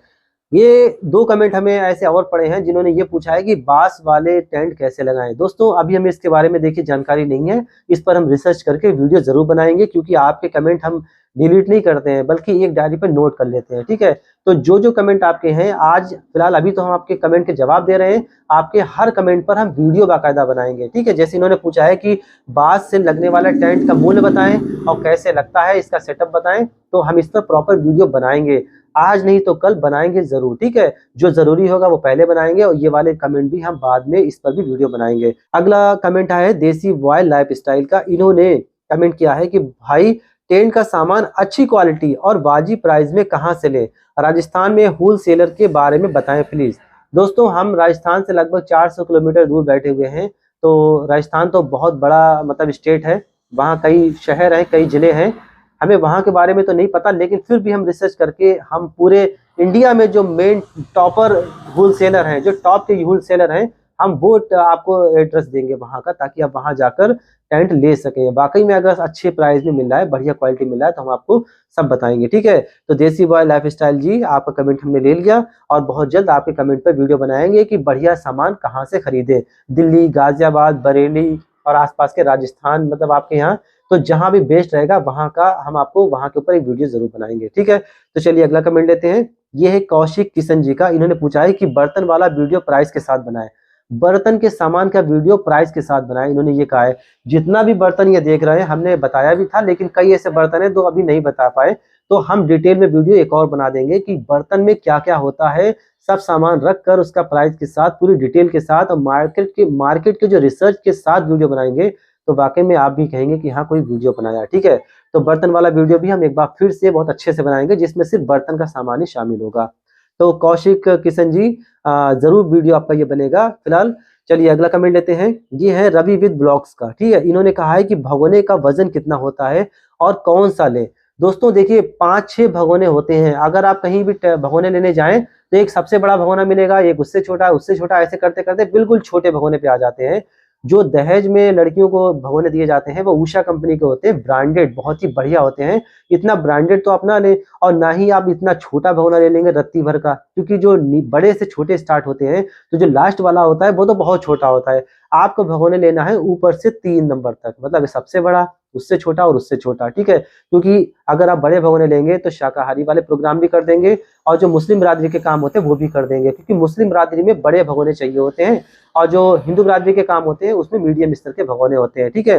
ये 2 कमेंट हमें ऐसे और पड़े हैं जिन्होंने ये पूछा है कि बांस वाले टेंट कैसे लगाएं। दोस्तों अभी हमें इसके बारे में देखिए जानकारी नहीं है, इस पर हम रिसर्च करके वीडियो जरूर बनाएंगे, क्योंकि आपके कमेंट हम डिलीट नहीं करते हैं बल्कि एक डायरी पर नोट कर लेते हैं, ठीक है। तो जो जो कमेंट आपके हैं, आज फिलहाल अभी तो हम आपके कमेंट के जवाब दे रहे हैं, आपके हर कमेंट पर हम वीडियो बाकायदा बनाएंगे, ठीक है। जैसे इन्होंने पूछा है कि बांस से लगने वाला टेंट का मूल्य बताएं और कैसे लगता है, इसका सेटअप बताएं, तो हम इस पर प्रॉपर वीडियो बनाएंगे, आज नहीं तो कल बनाएंगे जरूर, ठीक है। जो जरूरी होगा वो पहले बनाएंगे, और ये वाले कमेंट भी हम बाद में इस पर भी वीडियो बनाएंगे। अगला कमेंट आया है देसी वाइल्ड लाइफ स्टाइल का। इन्होंने कमेंट किया है कि भाई टेंट का सामान अच्छी क्वालिटी और वाजिब प्राइस में कहाँ से लें, राजस्थान में होल सेलर के बारे में बताएं प्लीज। दोस्तों हम राजस्थान से लगभग 400 किलोमीटर दूर बैठे हुए हैं, तो राजस्थान तो बहुत बड़ा मतलब स्टेट है, वहाँ कई शहर हैं, कई जिले हैं, हमें वहाँ के बारे में तो नहीं पता, लेकिन फिर भी हम रिसर्च करके हम पूरे इंडिया में जो मेन टॉपर होल सेलर हैं, जो टॉप के होल सेलर हैं, हम वो आपको एड्रेस देंगे वहाँ का, ताकि आप वहाँ जाकर टेंट ले सकें। वाकई में अगर अच्छे प्राइस में मिल रहा है, बढ़िया क्वालिटी मिल रहा है, तो हम आपको सब बताएंगे, ठीक है। तो देसी बॉय लाइफ स्टाइल जी, आपका कमेंट हमने ले लिया, और बहुत जल्द आपके कमेंट पर वीडियो बनाएंगे कि बढ़िया सामान कहाँ से खरीदे, दिल्ली, गाजियाबाद, बरेली और आसपास के राजस्थान, मतलब आपके यहाँ तो जहां भी बेस्ट रहेगा वहां का हम आपको वहां के ऊपर एक वीडियो जरूर बनाएंगे, ठीक है। तो चलिए अगला कमेंट लेते हैं। ये है कौशिक किशन जी का। इन्होंने पूछा है कि बर्तन वाला वीडियो प्राइस के साथ बनाए, बर्तन के सामान का वीडियो प्राइस के साथ बनाए। इन्होंने ये कहा है जितना भी बर्तन ये देख रहे हैं, हमने बताया भी था, लेकिन कई ऐसे बर्तन है तो अभी नहीं बता पाए, तो हम डिटेल में वीडियो एक और बना देंगे कि बर्तन में क्या क्या होता है, सब सामान रख कर उसका प्राइस के साथ, पूरी डिटेल के साथ, और मार्केट के जो रिसर्च के साथ वीडियो बनाएंगे, तो वाकई में आप भी कहेंगे कि हाँ कोई वीडियो बनाया, ठीक है। तो बर्तन वाला वीडियो भी हम एक बार फिर से बहुत अच्छे से बनाएंगे, जिसमें सिर्फ बर्तन का सामान ही शामिल होगा। तो कौशिक किशन जी, जरूर वीडियो आपका ये बनेगा। फिलहाल चलिए अगला कमेंट लेते हैं। ये है रवि विद ब्लॉग्स का, ठीक है। इन्होंने कहा है कि भगोने का वजन कितना होता है और कौन सा ले। दोस्तों देखिए 5-6 भगोने होते हैं, अगर आप कहीं भी भगोने लेने जाएं तो एक सबसे बड़ा भगोना मिलेगा, एक उससे छोटा, ऐसे करते करते बिल्कुल छोटे भगोने पे आ जाते हैं। जो दहेज में लड़कियों को भगोने दिए जाते हैं वो उषा कंपनी के होते हैं, ब्रांडेड, बहुत ही बढ़िया होते हैं। इतना ब्रांडेड तो आप ना लें, और ना ही आप इतना छोटा भगोना ले लेंगे रत्ती भर का, क्योंकि जो बड़े से छोटे स्टार्ट होते हैं, तो जो लास्ट वाला होता है वो तो बहुत छोटा होता है। आपको भगोने लेना है ऊपर से 3 नंबर तक, मतलब सबसे बड़ा, उससे छोटा और उससे छोटा, ठीक है। क्योंकि अगर आप बड़े भगोने लेंगे तो शाकाहारी वाले प्रोग्राम भी कर देंगे और जो मुस्लिम बिरादरी के काम होते हैं वो भी कर देंगे, क्योंकि मुस्लिम बिरादरी में बड़े भगोने चाहिए होते हैं और जो हिंदू बिरादरी के काम होते हैं उसमें मीडियम स्तर के भगोने होते हैं, ठीक है।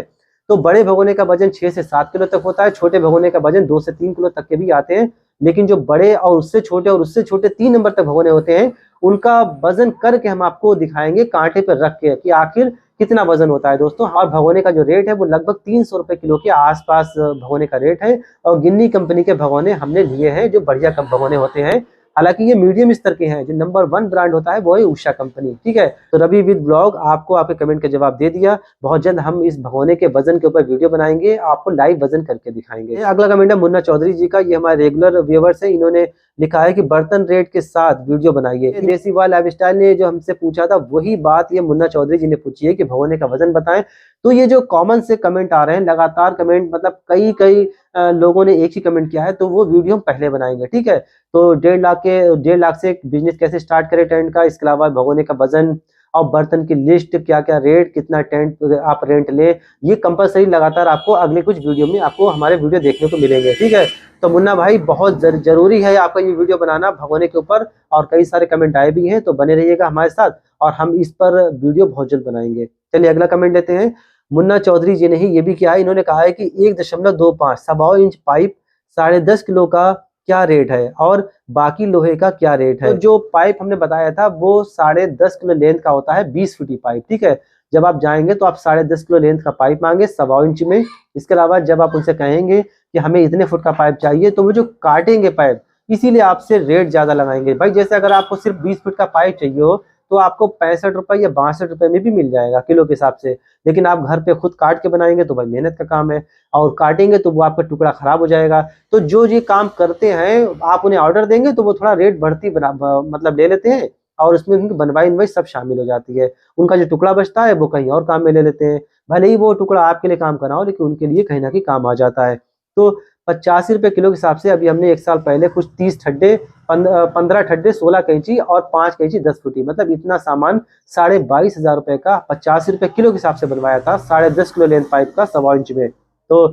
तो बड़े भगोने का वजन 6 से 7 किलो तक होता है, छोटे भगोने का वजन 2 से 3 किलो तक के भी आते हैं। लेकिन जो बड़े और उससे छोटे 3 नंबर तक भगोने होते हैं, उनका वजन करके हम आपको दिखाएंगे कांटे पर रख के कि आखिर कितना वजन होता है दोस्तों। और भगोने का जो रेट है वो लगभग 300 रुपए किलो के आसपास भगोने का रेट है। और गिन्नी कंपनी के भगोने हमने लिए हैं जो बढ़िया कम भगोने होते हैं। हालांकि ये मीडियम स्तर के हैं, जो नंबर 1 ब्रांड होता है वो है उषा कंपनी, ठीक है। तो रवि विद ब्लॉग आपको आपके कमेंट का जवाब दे दिया। बहुत जल्द हम इस भगोने के वजन के ऊपर वीडियो बनाएंगे, आपको लाइव वजन करके दिखाएंगे। अगला कमेंट है मुन्ना चौधरी जी का, ये हमारे रेगुलर व्यूअर्स हैं। इन्होंने लिखा है कि बर्तन रेट के साथ वीडियो बनाइए। देसी वाल लाइफस्टाइल ने जो हमसे पूछा था वही बात ये मुन्ना चौधरी जी ने पूछी है कि भगोने का वजन बताएं। तो ये जो कॉमन से कमेंट आ रहे हैं लगातार कमेंट, मतलब कई लोगों ने एक ही कमेंट किया है, तो वो वीडियो हम पहले बनाएंगे, ठीक है। तो 1.5 लाख से बिजनेस कैसे स्टार्ट करें टेंट का, इसके अलावा भगोने का वजन और बर्तन की लिस्ट, क्या क्या रेट, कितना टेंट आप रेंट लें, ये कंपलसरी लगातार आपको अगले कुछ वीडियो में आपको हमारे वीडियो देखने को मिलेंगे, ठीक है। तो मुन्ना भाई बहुत जरूरी है आपका ये वीडियो बनाना भगोने के ऊपर, और कई सारे कमेंट आए भी हैं, तो बने रहिएगा हमारे साथ और हम इस पर वीडियो बहुत जल्द बनाएंगे। चलिए अगला कमेंट लेते हैं। मुन्ना चौधरी जी ने ही ये भी किया है, इन्होंने कहा है कि 1.25 सवा इंच पाइप 10.5 किलो का क्या रेट है और बाकी लोहे का क्या रेट है। तो जो पाइप हमने बताया था वो 10.5 किलो लेंथ का होता है, 20 फुटी पाइप, ठीक है। जब आप जाएंगे तो आप 10.5 किलो लेंथ का पाइप मांगे सवा इंच में। इसके अलावा जब आप उनसे कहेंगे कि हमें इतने फुट का पाइप चाहिए, तो वो जो काटेंगे पाइप, इसीलिए आपसे रेट ज्यादा लगाएंगे भाई। जैसे अगर आपको सिर्फ 20 फुट का पाइप चाहिए हो तो आपको 65 रुपए या 62 रुपए में भी मिल जाएगा किलो के हिसाब से। लेकिन आप घर पे खुद काट के बनाएंगे तो भाई मेहनत का काम है, और काटेंगे तो वो आपका टुकड़ा खराब हो जाएगा। तो जो ये काम करते हैं आप उन्हें ऑर्डर देंगे तो वो थोड़ा रेट बढ़ती मतलब ले लेते हैं, और उसमें उनकी बनवाई सब शामिल हो जाती है। उनका जो टुकड़ा बचता है वो कहीं और काम में ले लेते हैं, भले ही वो टुकड़ा आपके लिए काम कर रहा हो लेकिन उनके लिए कहीं ना कहीं काम आ जाता है। तो 85 रुपए किलो के हिसाब से अभी हमने 1 साल पहले कुछ 30 ठड्डे, 15 ठड्डे 16 कैंची और 5 कैंची 10 फुटी, मतलब इतना सामान 22,500 रुपए का 85 रुपए किलो के हिसाब से बनवाया था, 10.5 किलो लेंथ पाइप का सवा इंच में। तो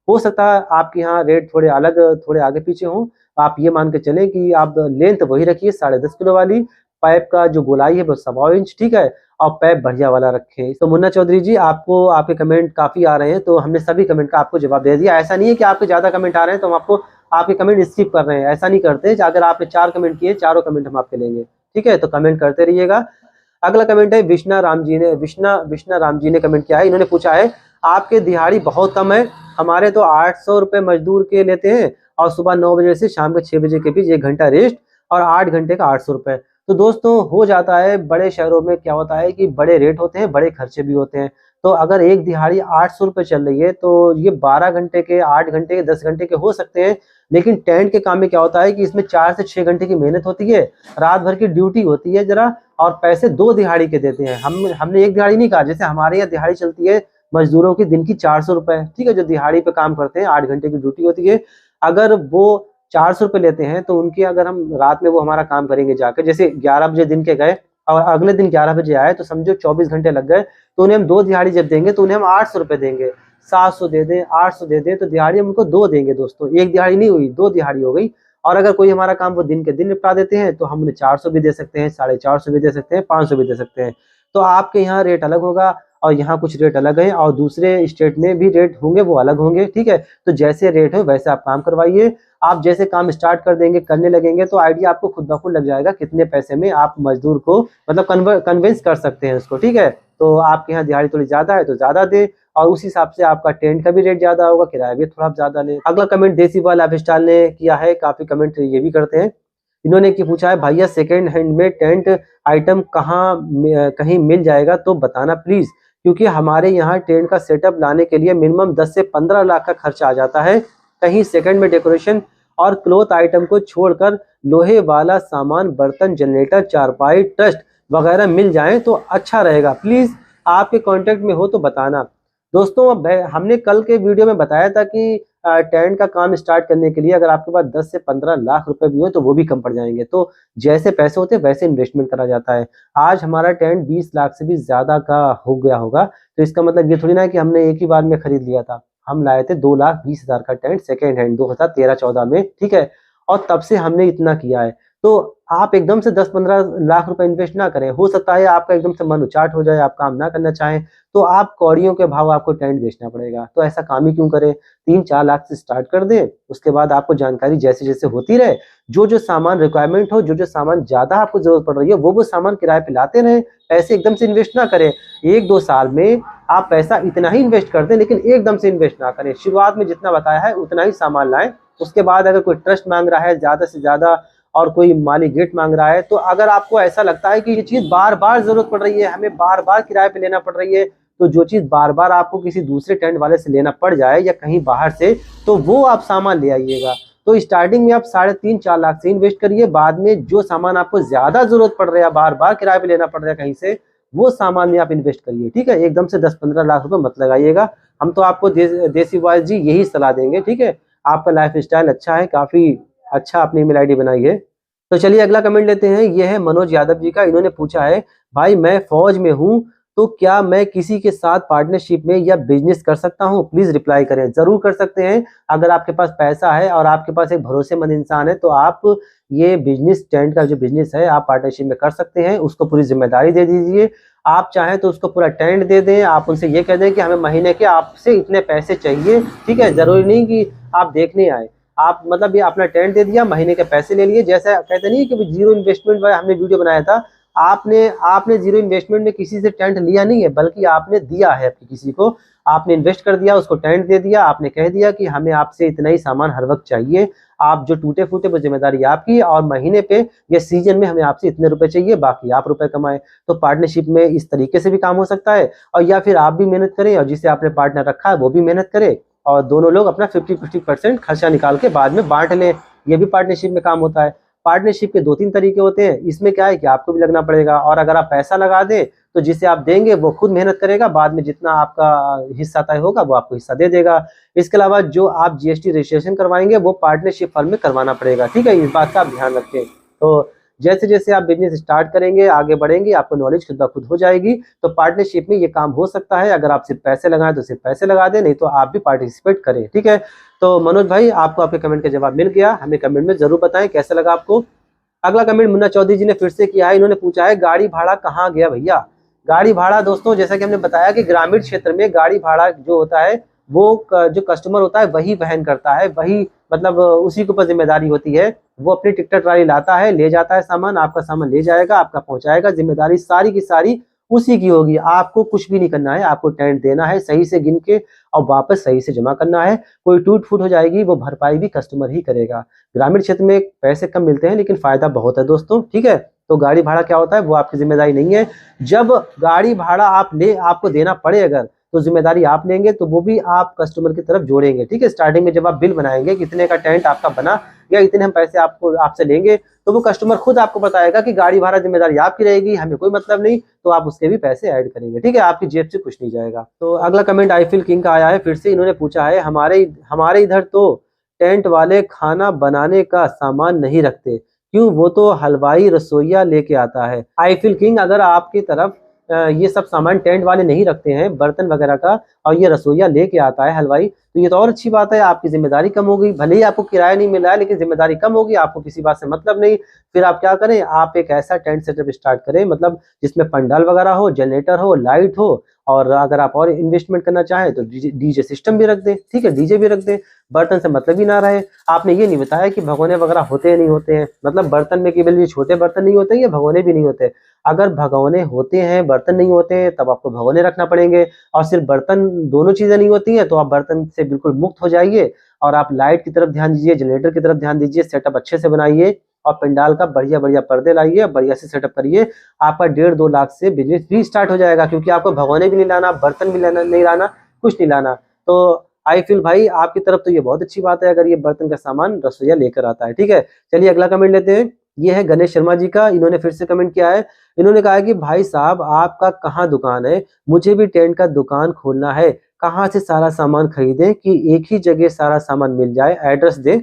हो सकता है आपके यहाँ रेट थोड़े अलग, थोड़े आगे पीछे हों। आप ये मान के चलें कि आप लेंथ वही रखिए 10.5 किलो वाली, पाइप का जो गोलाई है वो सवा इंच, ठीक है, और पाइप बढ़िया वाला रखें। तो मुन्ना चौधरी जी आपको आपके कमेंट काफी आ रहे हैं, तो हमने सभी कमेंट का आपको जवाब दे दिया। ऐसा नहीं है कि आपके ज्यादा कमेंट आ रहे हैं तो हम आपको आपके कमेंट स्किप कर रहे हैं, ऐसा नहीं करते। अगर आपने 4 कमेंट किए, चारों कमेंट हम आपके लेंगे, ठीक है। तो कमेंट करते रहिएगा। अगला कमेंट है विष्णा राम जी ने कमेंट किया है। इन्होंने पूछा है आपके दिहाड़ी बहुत कम है, हमारे तो 800 रुपये मजदूर के लेते हैं और सुबह 9 बजे से शाम के 6 बजे के बीच 1 घंटा रेस्ट और 8 घंटे का 800 रुपये। तो दोस्तों हो जाता है, बड़े शहरों में क्या होता है कि बड़े रेट होते हैं, बड़े खर्चे भी होते हैं। तो अगर एक दिहाड़ी 800 रुपये चल रही है तो ये 12 घंटे के, 8 घंटे के, 10 घंटे के हो सकते हैं। लेकिन टेंट के काम में क्या होता है कि इसमें 4 से 6 घंटे की मेहनत होती है, रात भर की ड्यूटी होती है जरा, और पैसे 2 दिहाड़ी के देते हैं। हमने एक दिहाड़ी नहीं कहा, जैसे हमारे यहाँ दिहाड़ी चलती है मजदूरों की दिन की 400 रुपये, ठीक है, जो दिहाड़ी पे काम करते हैं, 8 घंटे की ड्यूटी होती है। अगर वो 400 रुपये लेते हैं तो उनके, अगर हम रात में वो हमारा काम करेंगे जाकर, जैसे 11 बजे दिन के गए और अगले दिन 11 बजे आए, तो समझो 24 घंटे लग गए। तो उन्हें हम 2 दिहाड़ी जब देंगे तो उन्हें हम 800 रुपये देंगे। 700 दे दें, 800 दे दें, तो दिहाड़ी हम उनको 2 देंगे दोस्तों। एक दिहाड़ी नहीं हुई, 2 दिहाड़ी हो गई। और अगर कोई हमारा काम वो दिन के दिन निपटा देते हैं तो हम उन्हें 400 भी दे सकते हैं, 450 भी दे सकते हैं, 500 भी दे सकते हैं। तो आपके यहाँ रेट अलग होगा और यहाँ कुछ रेट अलग है, और दूसरे स्टेट में भी रेट होंगे, वो अलग होंगे, ठीक है। तो जैसे रेट हो वैसे आप काम करवाइए। आप जैसे काम स्टार्ट कर देंगे, करने लगेंगे, तो आइडिया आपको खुद ब खुद लग जाएगा कितने पैसे में आप मजदूर को मतलब कन्विंस कर सकते हैं उसको, ठीक है। तो आपके यहाँ दिहाड़ी थोड़ी ज्यादा है तो ज्यादा दे, और उस हिसाब से आपका टेंट का भी रेट ज्यादा होगा, किराया भी थोड़ा ज्यादा ले। अगला कमेंट देसी वाला लाइफस्टाइल ने किया है, काफी कमेंट ये भी करते हैं। इन्होंने की पूछा है भैया सेकेंड हैंड में टेंट आइटम कहीं मिल जाएगा तो बताना प्लीज, क्योंकि हमारे यहाँ टेंट का सेटअप लाने के लिए मिनिमम 10 से 15 लाख का खर्चा आ जाता है। कहीं सेकंड में डेकोरेशन और क्लॉथ आइटम को छोड़कर लोहे वाला सामान, बर्तन, जनरेटर, चारपाई, ट्रस्ट वगैरह मिल जाए तो अच्छा रहेगा, प्लीज आपके कांटेक्ट में हो तो बताना। दोस्तों हमने कल के वीडियो में बताया था कि टेंट का काम स्टार्ट करने के लिए अगर आपके पास 10 से 15 लाख रुपए भी हो तो वो भी कम पड़ जाएंगे। तो जैसे पैसे होते हैं वैसे इन्वेस्टमेंट करा जाता है। आज हमारा टेंट 20 लाख से भी ज्यादा का हो गया होगा, तो इसका मतलब ये थोड़ी ना है कि हमने एक ही बार में खरीद लिया था। हम लाए थे 2,20,000 का टेंट सेकेंड हैंड 2013-14 में, ठीक है। और तब से हमने इतना किया है। तो आप एकदम से 10-15 लाख रुपए इन्वेस्ट ना करें। हो सकता है आपका एकदम से मन उचाट हो जाए, आप काम ना करना चाहें, तो आप कौड़ियों के भाव आपको टेंट बेचना पड़ेगा। तो ऐसा काम ही क्यों करें, 3-4 लाख से स्टार्ट कर दें। उसके बाद आपको जानकारी जैसे जैसे होती रहे, जो जो सामान रिक्वायरमेंट हो, जो जो सामान ज्यादा आपको जरूरत पड़ रही है, वो सामान किराए पे लाते रहें। पैसे एकदम से इन्वेस्ट ना करें। 1-2 साल में आप पैसा इतना ही इन्वेस्ट कर दें, लेकिन एकदम से इन्वेस्ट ना करें। शुरुआत में जितना बताया है उतना ही सामान लाएं। उसके बाद अगर कोई ट्रस्ट मांग रहा है ज्यादा से ज्यादा, और कोई माली गेट मांग रहा है, तो अगर आपको ऐसा लगता है कि ये चीज बार बार जरूरत पड़ रही है, हमें बार बार किराए पे लेना पड़ रही है, तो जो चीज बार बार आपको किसी दूसरे टेंट वाले से लेना पड़ जाए या कहीं बाहर से, तो वो आप सामान ले आइएगा। तो स्टार्टिंग में आप 3.5-4 लाख से इन्वेस्ट करिए। बाद में जो सामान आपको ज्यादा जरूरत पड़ रहा है, बार बार किराए पे लेना पड़ रहा है कहीं से, वो सामान में आप इन्वेस्ट करिए, ठीक है। एकदम से 10-15 लाख रुपए मत लगाइएगा। हम तो आपको देसी बॉयज जी यही सलाह देंगे, ठीक है। आपका लाइफ स्टाइल अच्छा है, काफी अच्छा अपनी ईमेल आईडी बनाई है। तो चलिए अगला कमेंट लेते हैं। ये है मनोज यादव जी का। इन्होंने पूछा है, भाई मैं फौज में हूँ, तो क्या मैं किसी के साथ पार्टनरशिप में या बिजनेस कर सकता हूँ? प्लीज रिप्लाई करें। जरूर कर सकते हैं। अगर आपके पास पैसा है और आपके पास एक भरोसेमंद इंसान है, तो आप ये बिजनेस, टेंट का जो बिजनेस है, आप पार्टनरशिप में कर सकते हैं। उसको पूरी जिम्मेदारी दे दीजिए। आप चाहें तो उसको पूरा टेंट दे दें। आप उनसे ये कह दें कि हमें महीने के आपसे इतने पैसे चाहिए, ठीक है। जरूरी नहीं कि आप देखने आए, आप मतलब ये अपना टेंट दे दिया, महीने के पैसे ले लिए। जैसे कहते नहीं कि जीरो इन्वेस्टमेंट वाला हमने वीडियो बनाया था, आपने जीरो इन्वेस्टमेंट में किसी से टेंट लिया नहीं है, बल्कि आपने दिया है किसी को, आपने इन्वेस्ट कर दिया, उसको टेंट दे दिया। आपने कह दिया कि हमें आपसे इतना ही सामान हर वक्त चाहिए, आप जो टूटे फूटे वो जिम्मेदारी आपकी, और महीने पे या सीजन में हमें आपसे इतने रुपए चाहिए, बाकी आप रुपए कमाएं। तो पार्टनरशिप में इस तरीके से भी काम हो सकता है। और या फिर आप भी मेहनत करें और जिसे आपने पार्टनर रखा है वो भी मेहनत करे, और दोनों लोग अपना 50-50% खर्चा निकाल के बाद में बांट लें। ये भी पार्टनरशिप में काम होता है। पार्टनरशिप के 2-3 तरीके होते हैं। इसमें क्या है कि आपको भी लगना पड़ेगा, और अगर आप पैसा लगा दें तो जिसे आप देंगे वो खुद मेहनत करेगा, बाद में जितना आपका हिस्सा तय होगा वो आपको हिस्सा दे देगा। इसके अलावा जो आप जीएसटी रजिस्ट्रेशन करवाएंगे वो पार्टनरशिप फर्म में करवाना पड़ेगा, ठीक है। इस बात का आप ध्यान रखें। तो जैसे जैसे आप बिजनेस स्टार्ट करेंगे, आगे बढ़ेंगे, आपको नॉलेज खुद ब खुद हो जाएगी। तो पार्टनरशिप में ये काम हो सकता है। अगर आप सिर्फ पैसे लगाएं तो सिर्फ पैसे लगा दें, नहीं तो आप भी पार्टिसिपेट करें, ठीक है। तो मनोज भाई, आपको आपके कमेंट का जवाब मिल गया। हमें कमेंट में जरूर बताएं कैसा लगा आपको। अगला कमेंट मुन्ना चौधरी जी ने फिर से किया है। इन्होंने पूछा है, गाड़ी भाड़ा कहाँ गया भैया? गाड़ी भाड़ा दोस्तों, जैसा कि हमने बताया कि ग्रामीण क्षेत्र में गाड़ी भाड़ा जो होता है वो जो कस्टमर होता है वही वहन करता है, वही मतलब उसी के ऊपर जिम्मेदारी होती है। वो अपनी टिकट ट्राली लाता है, ले जाता है सामान, आपका सामान ले जाएगा, आपका पहुंचाएगा। जिम्मेदारी सारी की सारी उसी की होगी। आपको कुछ भी नहीं करना है। आपको टेंट देना है सही से गिन के, और वापस सही से जमा करना है। कोई टूट फूट हो जाएगी, वो भरपाई भी कस्टमर ही करेगा। ग्रामीण क्षेत्र में पैसे कम मिलते हैं, लेकिन फायदा बहुत है दोस्तों, ठीक है। तो गाड़ी भाड़ा क्या होता है वो आपकी जिम्मेदारी नहीं है। जब गाड़ी भाड़ा आपको देना पड़े, अगर तो जिम्मेदारी आप लेंगे, तो वो भी आप कस्टमर की तरफ जोड़ेंगे, ठीक है। स्टार्टिंग में जब आप बिल बनाएंगे कितने का टेंट आपका बना या इतने हम पैसे आपसे लेंगे, तो वो कस्टमर खुद आपको बताएगा कि गाड़ी भाड़ा जिम्मेदारी आपकी रहेगी, हमें कोई मतलब नहीं। तो आप उसके भी पैसे ऐड करेंगे, ठीक है। आपकी जेब से कुछ नहीं जाएगा। तो अगला कमेंट आई फील किंग का आया है फिर से। इन्होंने पूछा है, हमारे इधर तो टेंट वाले खाना बनाने का सामान नहीं रखते, क्यों? वो तो हलवाई रसोईया लेके आता है। आई फील किंग, अगर आपकी तरफ ये सब सामान टेंट वाले नहीं रखते हैं, बर्तन वगैरह का, और ये रसोईया लेके आता है हलवाई, तो ये तो और अच्छी बात है। आपकी जिम्मेदारी कम होगी। भले ही आपको किराया नहीं मिल रहा है, लेकिन जिम्मेदारी कम होगी, आपको किसी बात से मतलब नहीं। फिर आप क्या करें, आप एक ऐसा टेंट सेटअप स्टार्ट करें, मतलब जिसमें पंडाल वगैरह हो, जनरेटर हो, लाइट हो, और अगर आप और इन्वेस्टमेंट करना चाहें तो डीजे सिस्टम भी रख दें, ठीक है। डीजे भी रख दें। बर्तन से मतलब ही ना रहे। आपने ये नहीं बताया कि भगोने वगैरह होते हैं नहीं होते हैं, मतलब बर्तन में केवल ये छोटे बर्तन नहीं होते, ये भगोने भी नहीं होते। अगर भगोने होते हैं, बर्तन नहीं होते हैं, तब आपको भगोने रखना पड़ेंगे। और सिर्फ बर्तन, दोनों चीजें नहीं होती हैं, तो आप बर्तन से बिल्कुल मुक्त हो जाइए, और आप लाइट की तरफ ध्यान दीजिए, जनरेटर की तरफ ध्यान दीजिए, सेटअप अच्छे से बनाइए, और पंडाल का बढ़िया बढ़िया पर्दे लाइए, बढ़िया से सेटअप करिए। आपका 1.5-2 लाख से बिजनेस भी स्टार्ट हो जाएगा, क्योंकि आपको भगोने भी नहीं लाना, बर्तन भी नहीं लाना, कुछ नहीं लाना। तो आई फील भाई, आपकी तरफ तो ये बहुत अच्छी बात है अगर ये बर्तन का सामान रसोईया लेकर आता है, ठीक है। चलिए अगला कमेंट लेते हैं। ये है गणेश शर्मा जी का। इन्होंने फिर से कमेंट किया है। इन्होंने कहा है कि भाई साहब, आपका कहाँ दुकान है? मुझे भी टेंट का दुकान खोलना है। कहाँ से सारा सामान खरीदें कि एक ही जगह सारा सामान मिल जाए? एड्रेस दें।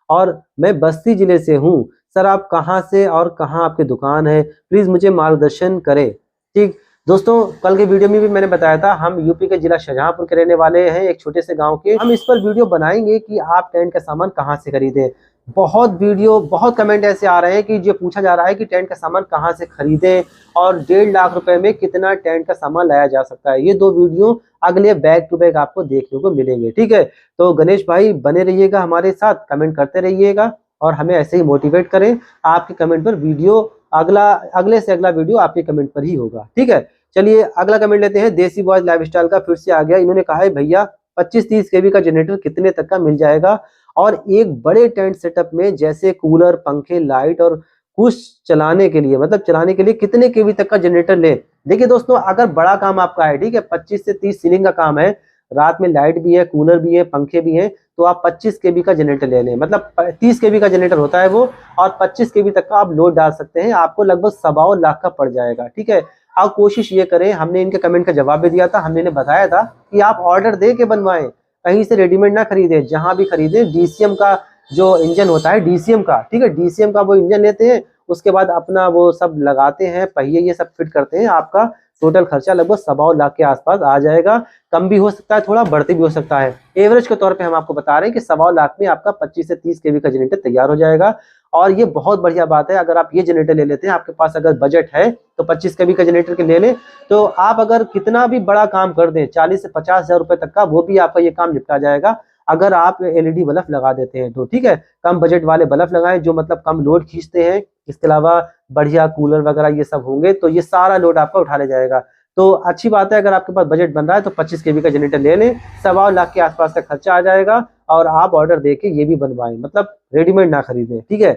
और मैं बस्ती जिले से हूँ सर, आप कहाँ से और कहाँ आपकी दुकान है? प्लीज मुझे मार्गदर्शन करें, ठीक। दोस्तों कल के वीडियो में भी मैंने बताया था, हम यूपी के जिला शाहजहांपुर के रहने वाले हैं, एक छोटे से गांव के। हम इस पर वीडियो बनाएंगे कि आप टेंट का सामान कहां से खरीदें। बहुत कमेंट ऐसे आ रहे हैं कि जो पूछा जा रहा है कि टेंट का सामान कहां से खरीदें और 1.5 लाख रुपए में कितना टेंट का सामान लाया जा सकता है। ये 2 वीडियो अगले बैक टू बैक आपको देखने को मिलेंगे, ठीक है। तो गणेश भाई बने रहिएगा हमारे साथ, कमेंट करते रहिएगा और हमें ऐसे ही मोटिवेट करें। आपके कमेंट पर वीडियो अगले से अगला वीडियो आपके कमेंट पर ही होगा, ठीक है। चलिए अगला कमेंट लेते हैं। देसी बॉयज लाइफस्टाइल का फिर से आ गया। इन्होंने कहा है भैया 25-30 केवी का जनरेटर कितने तक का मिल जाएगा और एक बड़े टेंट सेटअप में जैसे कूलर, पंखे, लाइट और कुछ चलाने के लिए, मतलब चलाने के लिए कितने केवी तक का जनरेटर ले। देखिए दोस्तों, अगर बड़ा काम आपका है, ठीक है, 25 से 30 सीलिंग का काम है, रात में लाइट भी है, कूलर भी है, पंखे भी हैं, तो आप 25 केवी का जनरेटर ले लें। मतलब 30 केवी का जनरेटर होता है वो, और 25 केवी तक का आप लोड डाल सकते हैं। आपको लगभग 1.25 लाख का पड़ जाएगा, ठीक है। आप कोशिश ये करें, हमने इनके कमेंट का जवाब भी दिया था, हमने इन्हें बताया था कि आप ऑर्डर दे के बनवाएं, कहीं से रेडीमेड ना खरीदें। जहां भी खरीदें डीसीएम का जो इंजन होता है, डीसीएम का, ठीक है, डीसीएम का वो इंजन लेते हैं, उसके बाद अपना वो सब लगाते हैं, पहिए ये सब फिट करते हैं। आपका टोटल खर्चा लगभग 1.25 लाख के आसपास आ जाएगा। कम भी हो सकता है, थोड़ा बढ़ते भी हो सकता है। एवरेज के तौर पे हम आपको बता रहे हैं कि 1.25 लाख में आपका 25 से 30 केवी का जनरेटर तैयार हो जाएगा। और ये बहुत बढ़िया बात है, अगर आप ये जनरेटर ले लेते हैं, आपके पास अगर बजट है तो 25 केवी का जनरेटर के ले लें, तो आप अगर कितना भी बड़ा काम कर दें, 40 से 50 हजार रुपए तक का, वो भी आपका ये काम निपटा जाएगा। अगर आप एलईडी बल्ब लगा देते हैं तो, ठीक है, कम बजट वाले बल्ब लगाएं जो मतलब कम लोड खींचते हैं। इसके अलावा बढ़िया कूलर वगैरह ये सब होंगे तो ये सारा लोड आपका उठा ले जाएगा। तो अच्छी बात है, अगर आपके पास बजट बन रहा है तो 25 केवी का जनरेटर ले लें, 1.25 लाख के आसपास का खर्चा आ जाएगा और आप ऑर्डर देके ये भी बनवाएं, मतलब रेडीमेड ना खरीदें, ठीक है।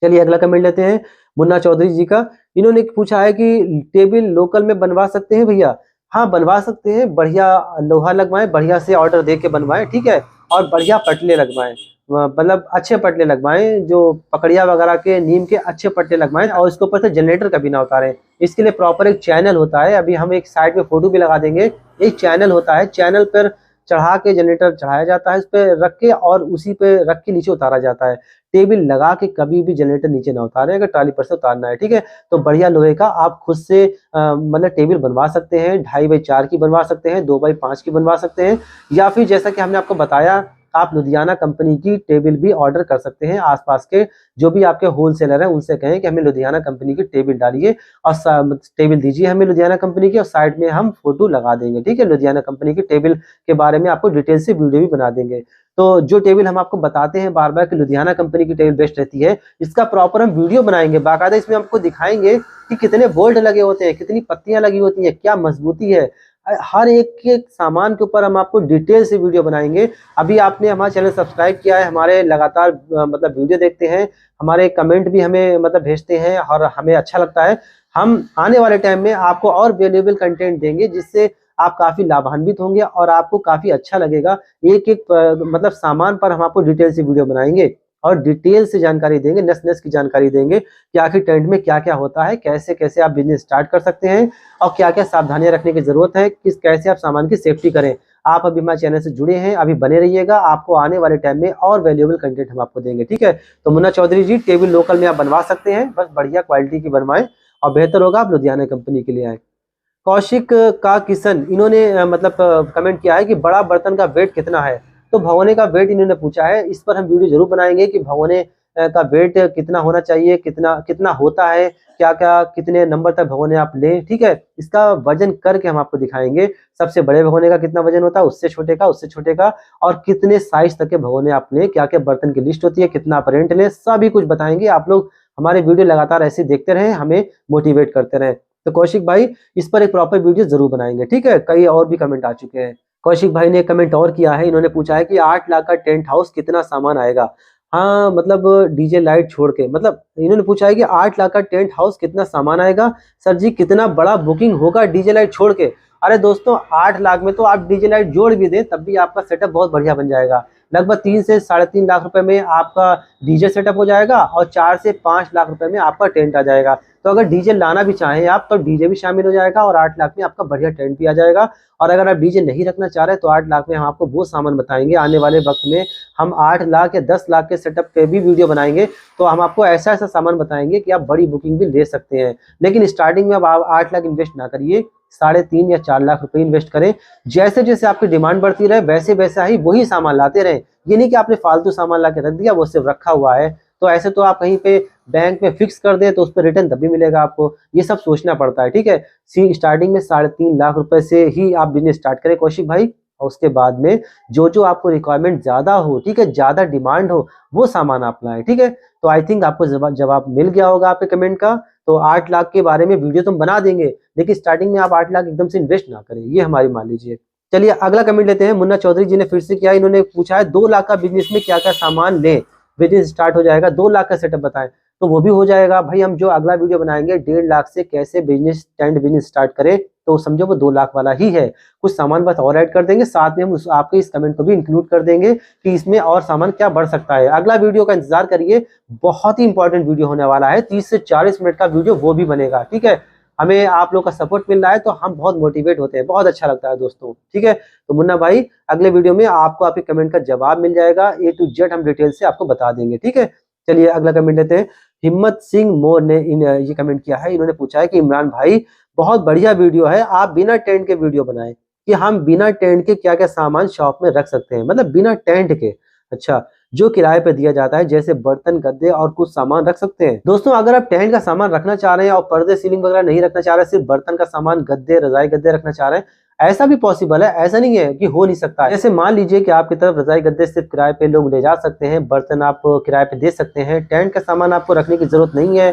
चलिए अगला कमेंट लेते हैं मुन्ना चौधरी जी का। इन्होंने पूछा है कि टेबल लोकल में बनवा सकते हैं भैया। हाँ बनवा सकते हैं, बढ़िया लोहा लगवाएं, बढ़िया से ऑर्डर दे के बनवाएं, ठीक है, और बढ़िया पटले लगवाएं, मतलब अच्छे पटले लगवाएं, जो पकड़िया वगैरह के, नीम के अच्छे पटले लगवाएं, और इसके ऊपर से जनरेटर कभी ना उतारें। इसके लिए प्रॉपर एक चैनल होता है, अभी हम एक साइड में फोटो भी लगा देंगे। एक चैनल होता है, चैनल पर चढ़ा के जनरेटर चढ़ाया जाता है, उस पर रख के और उसी पे रख के नीचे उतारा जाता है। टेबल लगा के कभी भी जनरेटर नीचे ना उतारें, अगर ट्राली पर से उतारना है, ठीक है। तो बढ़िया लोहे का आप खुद से मतलब टेबल बनवा सकते हैं, 2.5x4 की बनवा सकते हैं, 2x5 की बनवा सकते हैं, या फिर जैसा कि हमने आपको बताया, आप लुधियाना कंपनी की टेबल भी ऑर्डर कर सकते हैं। आसपास के जो भी आपके होलसेलर हैं उनसे कहें कि हमें लुधियाना कंपनी की टेबल डालिए और टेबल दीजिए हमें लुधियाना कंपनी की, और साइड में हम फोटो लगा देंगे, ठीक है। लुधियाना कंपनी की टेबल के बारे में आपको डिटेल से वीडियो भी बना देंगे। तो जो टेबल हम आपको बताते हैं बार बार कि लुधियाना कंपनी की टेबल बेस्ट रहती है, इसका प्रॉपर हम वीडियो बनाएंगे, बाकायदा इसमें आपको दिखाएंगे कि कितने बोल्ट लगे होते हैं, कितनी पत्तियां लगी होती हैं, क्या मजबूती है, हर एक के सामान के ऊपर हम आपको डिटेल से वीडियो बनाएंगे। अभी आपने हमारा चैनल सब्सक्राइब किया है, हमारे लगातार मतलब वीडियो देखते हैं, हमारे कमेंट भी हमें मतलब भेजते हैं और हमें अच्छा लगता है। हम आने वाले टाइम में आपको और वैल्यूएबल कंटेंट देंगे जिससे आप काफी लाभान्वित होंगे और आपको काफी अच्छा लगेगा। एक एक मतलब सामान पर हम आपको डिटेल से वीडियो बनाएंगे और डिटेल से जानकारी देंगे, नस नस की जानकारी देंगे कि आखिर टेंट में क्या क्या होता है, कैसे कैसे आप बिजनेस स्टार्ट कर सकते हैं और क्या क्या सावधानियां रखने की जरूरत है, कैसे आप सामान की सेफ्टी करें। आप अभी हमारे चैनल से जुड़े हैं, अभी बने रहिएगा, आपको आने वाले टाइम में और वैल्यूएबल कंटेंट हम आपको देंगे, ठीक है। तो मुन्ना चौधरी जी, टेबल लोकल में आप बनवा सकते हैं, बस बढ़िया क्वालिटी की बनवाएं और बेहतर होगा आप लुधियाना कंपनी के लिए आए। कौशिक का किशन, इन्होंने मतलब कमेंट किया है कि बड़ा बर्तन का वेट कितना है। तो भगोने का वेट इन्होंने पूछा है, इस पर हम वीडियो जरूर बनाएंगे कि भगोने का वेट कितना होना चाहिए, कितना कितना होता है, क्या क्या कितने नंबर तक भगोने आप लें, ठीक है। इसका वजन करके हम आपको दिखाएंगे, सबसे बड़े भगोने का कितना वजन होता है, उससे छोटे का, और कितने साइज तक के भगोने आप लें, क्या क्या बर्तन की लिस्ट होती है, कितना आप रेंट लें, सभी कुछ बताएंगे। आप लोग हमारे वीडियो लगातार ऐसे देखते रहें, हमें मोटिवेट करते रहें। तो कौशिक भाई इस पर एक प्रॉपर वीडियो जरूर बनाएंगे, ठीक है। कई और भी कमेंट आ चुके हैं। कौशिक भाई ने कमेंट और किया है, इन्होंने पूछा है कि 8 लाख का टेंट हाउस कितना सामान आएगा। हाँ मतलब डीजे लाइट छोड़ के, मतलब इन्होंने पूछा है कि 8 लाख का टेंट हाउस कितना सामान आएगा। सर जी कितना बड़ा बुकिंग होगा डीजे लाइट छोड़ के। अरे दोस्तों 8 लाख में तो आप डीजे लाइट जोड़ भी दें तब भी आपका सेटअप बहुत बढ़िया बन जाएगा। लगभग 3 से 3.5 लाख रुपए में आपका डीजे सेटअप हो जाएगा और 4 से 5 लाख रुपए में आपका टेंट आ जाएगा। तो अगर डीजे लाना भी चाहें आप तो डीजे भी शामिल हो जाएगा और 8 लाख में आपका बढ़िया टेंट भी आ जाएगा। और अगर आप डीजे नहीं रखना चाह रहे तो 8 लाख में हम आपको वो सामान बताएंगे आने वाले वक्त में। हम 8 लाख या 10 लाख के सेटअप पे भी वीडियो बनाएंगे, तो हम आपको ऐसा ऐसा सामान बताएंगे कि आप बड़ी बुकिंग भी ले सकते हैं। लेकिन स्टार्टिंग में अब आप 8 लाख इन्वेस्ट ना करिए, 3.5 या 4 लाख रुपए इन्वेस्ट करें। जैसे जैसे आपकी डिमांड बढ़ती रहे वैसे वैसा ही वही सामान लाते रहें। ये नहीं कि आपने फालतू सामान ला के रख दिया, वो सिर्फ रखा हुआ है। तो ऐसे तो आप कहीं पे बैंक में फिक्स कर दें तो उस पर रिटर्न तभी मिलेगा आपको, ये सब सोचना पड़ता है। ठीक है, स्टार्टिंग में 3.5 लाख रुपए से ही आप बिजनेस स्टार्ट करें कौशिक भाई, और उसके बाद में जो जो आपको रिक्वायरमेंट ज्यादा हो, ठीक है, ज्यादा डिमांड हो, वो सामान आप लाएं। ठीक है, तो आई थिंक आपको जवाब मिल गया होगा आपके कमेंट का। तो 8 लाख के बारे में वीडियो तो हम बना देंगे, लेकिन स्टार्टिंग में आप 8 लाख एकदम से इन्वेस्ट ना करें, ये हमारी मान लीजिए। चलिए अगला कमेंट लेते हैं। मुन्ना चौधरी जी ने फिर से किया, इन्होंने पूछा है 2 लाख का बिजनेस में क्या क्या सामान लें, बिजनेस स्टार्ट हो जाएगा, 2 लाख का सेटअप बताएं। तो वो भी हो जाएगा भाई, हम जो अगला वीडियो बनाएंगे 1.5 लाख से कैसे बिजनेस टेंट बिजनेस स्टार्ट करें, तो समझो वो 2 लाख वाला ही है। कुछ सामान बस और ऐड कर देंगे, साथ में हम आपके इस कमेंट को भी इंक्लूड कर देंगे कि इसमें और सामान क्या बढ़ सकता है। अगला वीडियो का इंतजार करिए, बहुत ही इंपॉर्टेंट वीडियो होने वाला है, 30 से 40 मिनट का वीडियो वो भी बनेगा। ठीक है, हमें आप लोग का सपोर्ट मिल रहा है तो हम बहुत मोटिवेट होते हैं, बहुत अच्छा लगता है दोस्तों। ठीक है, तो मुन्ना भाई अगले वीडियो में आपको आपके कमेंट का जवाब मिल जाएगा, A to Z हम डिटेल से आपको बता देंगे। ठीक है, चलिए अगला कमेंट लेते हैं। हिम्मत सिंह मोर ने ये कमेंट किया है, इन्होंने पूछा है कि इमरान भाई बहुत बढ़िया वीडियो है, आप बिना टेंट के वीडियो बनाएं कि हम बिना टेंट के क्या क्या सामान शॉप में रख सकते हैं, मतलब बिना टेंट के। अच्छा, जो किराए पे दिया जाता है जैसे बर्तन गद्दे और कुछ सामान रख सकते हैं। दोस्तों अगर आप टेंट का सामान रखना चाह रहे हैं और पर्दे सीलिंग वगैरह नहीं रखना चाह रहे, सिर्फ बर्तन का सामान गद्दे रजाई गद्दे रखना चाह रहे हैं, ऐसा भी पॉसिबल है, ऐसा नहीं है कि हो नहीं सकता। जैसे मान लीजिए कि आपकी तरफ रजाई गद्दे सिर्फ किराए पे लोग ले जा सकते हैं, बर्तन आप किराए पे दे सकते हैं, टेंट का सामान आपको रखने की जरूरत नहीं है।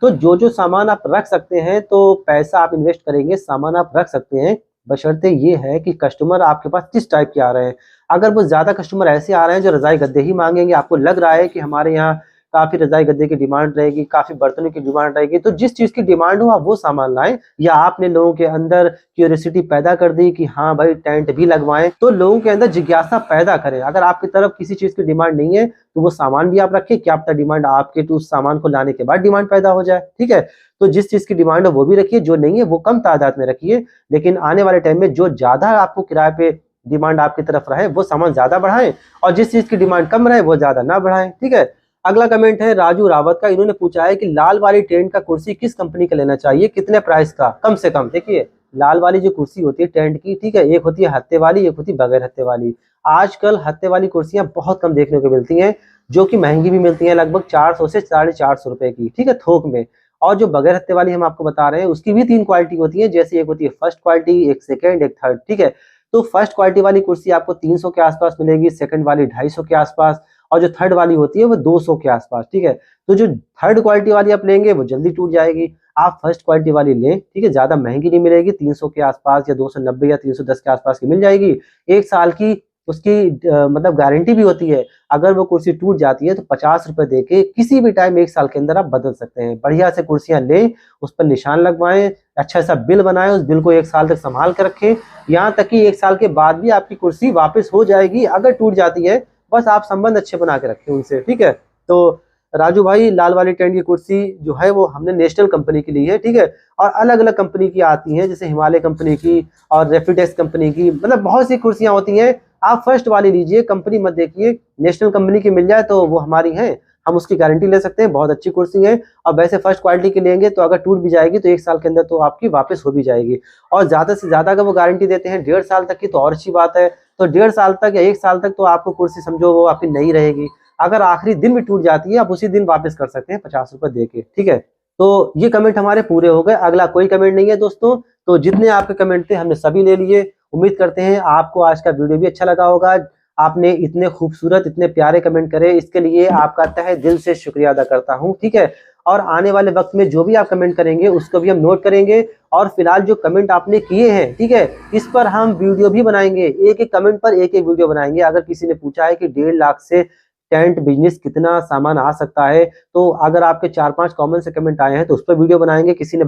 तो जो जो सामान आप रख सकते हैं, तो पैसा आप इन्वेस्ट करेंगे, सामान आप रख सकते हैं, बशर्ते ये है कि कस्टमर आपके पास किस टाइप के आ रहे हैं। अगर वो ज्यादा कस्टमर ऐसे आ रहे हैं जो रजाई गद्दे ही मांगेंगे, आपको लग रहा है कि हमारे यहाँ काफी रजाई गद्दे की डिमांड रहेगी, काफी बर्तनों की डिमांड रहेगी, तो जिस चीज की डिमांड हो आप वो सामान लाएं। या आपने लोगों के अंदर क्यूरियोसिटी पैदा कर दी कि हाँ भाई टेंट भी लगवाएं, तो लोगों के अंदर जिज्ञासा पैदा करें। अगर आपकी तरफ किसी चीज की डिमांड नहीं है तो वो सामान भी आप रखिए, क्या पता डिमांड आपके तो उस सामान को लाने के बाद डिमांड पैदा हो जाए। ठीक है, तो जिस चीज की डिमांड है वो भी रखिए, जो नहीं है वो कम तादाद में रखिए, लेकिन आने वाले टाइम में जो ज्यादा आपको किराए पे डिमांड आपकी तरफ रहे वो सामान ज्यादा बढ़ाएं, और जिस चीज की डिमांड कम रहे वो ज्यादा ना बढ़ाएं। ठीक है, अगला कमेंट है राजू रावत का, इन्होंने पूछा है कि लाल वाली टेंट का कुर्सी किस कंपनी का लेना चाहिए, कितने प्राइस का कम से कम। देखिए लाल वाली जो कुर्सी होती है टेंट की, ठीक है, एक होती है हत्थे वाली, एक होती है बगैर हत्थे वाली। आजकल हत्थे वाली कुर्सियां बहुत कम देखने को मिलती हैं, जो कि महंगी भी मिलती हैं, लगभग 400 से 450 रुपए की, ठीक है, थोक में। और जो बगैर हत्थे वाली हम आपको बता रहे हैं उसकी भी 3 क्वालिटी होती है, जैसे एक होती है फर्स्ट क्वालिटी, एक सेकंड, एक थर्ड। ठीक है, तो फर्स्ट क्वालिटी वाली कुर्सी आपको 300 के आसपास मिलेगी, सेकंड वाली 250 के आसपास, और जो थर्ड वाली होती है वो 200 के आसपास। ठीक है, तो जो थर्ड क्वालिटी वाली आप लेंगे वो जल्दी टूट जाएगी, आप फर्स्ट क्वालिटी वाली लें। ठीक है, ज्यादा महंगी नहीं मिलेगी, 300 के आसपास या 290 या 310 के आसपास की मिल जाएगी। 1 साल की उसकी मतलब गारंटी भी होती है। अगर वो कुर्सी टूट जाती है तो 50 रुपए दे के किसी भी टाइम 1 साल के अंदर आप बदल सकते हैं। बढ़िया से कुर्सियां लें, उस पर निशान लगवाएं, अच्छा सा बिल बनाएं, उस बिल को 1 साल तक संभाल कर रखें, यहाँ तक कि 1 साल के बाद भी आपकी कुर्सी वापस हो जाएगी। अगर टूट जाती है बस आप संबंध अच्छे बना के रखें उनसे। ठीक है, तो राजू भाई लाल वाली टेंट की कुर्सी जो है वो हमने नेशनल कंपनी की ली है। ठीक है, और अलग अलग कंपनी की आती हैं, जैसे हिमालय कंपनी की और रेफिडेक्स कंपनी की, मतलब बहुत सी कुर्सियां होती हैं। आप फर्स्ट वाली लीजिए, कंपनी मत देखिए, नेशनल कंपनी की मिल जाए तो वो हमारी है, हम उसकी गारंटी ले सकते हैं, बहुत अच्छी कुर्सी है। और वैसे फर्स्ट क्वालिटी की लेंगे तो अगर टूट भी जाएगी तो 1 साल के अंदर तो आपकी वापस हो भी जाएगी। और ज्यादा से ज्यादा अगर वो गारंटी देते हैं 1.5 साल तक की तो और अच्छी बात है। तो 1.5 साल तक या 1 साल तक तो आपको कुर्सी समझो वो आपकी नहीं रहेगी। अगर आखिरी दिन भी टूट जाती है आप उसी दिन वापस कर सकते हैं 50 रुपए दे के। ठीक है, तो ये कमेंट हमारे पूरे हो गए, अगला कोई कमेंट नहीं है दोस्तों। तो जितने आपके कमेंट थे हमने सभी ले लिए। उम्मीद करते हैं आपको आज का वीडियो भी अच्छा लगा होगा। आपने इतने खूबसूरत इतने प्यारे कमेंट करे, इसके लिए आपका तहे दिल से शुक्रिया अदा करता हूं। ठीक है, और आने वाले वक्त में जो भी आप कमेंट करेंगे उसको भी हम नोट करेंगे, और फिलहाल जो कमेंट आपने किए हैं, ठीक है, इस पर हम वीडियो भी बनाएंगे, एक एक कमेंट पर एक एक वीडियो बनाएंगे। अगर किसी ने पूछा है कि 1.5 लाख से टेंट बिजनेस कितना सामान आ सकता है, तो अगर आपके 4-5 कॉमन से कमेंट आए हैं तो उस पर वीडियो बनाएंगे। किसी ने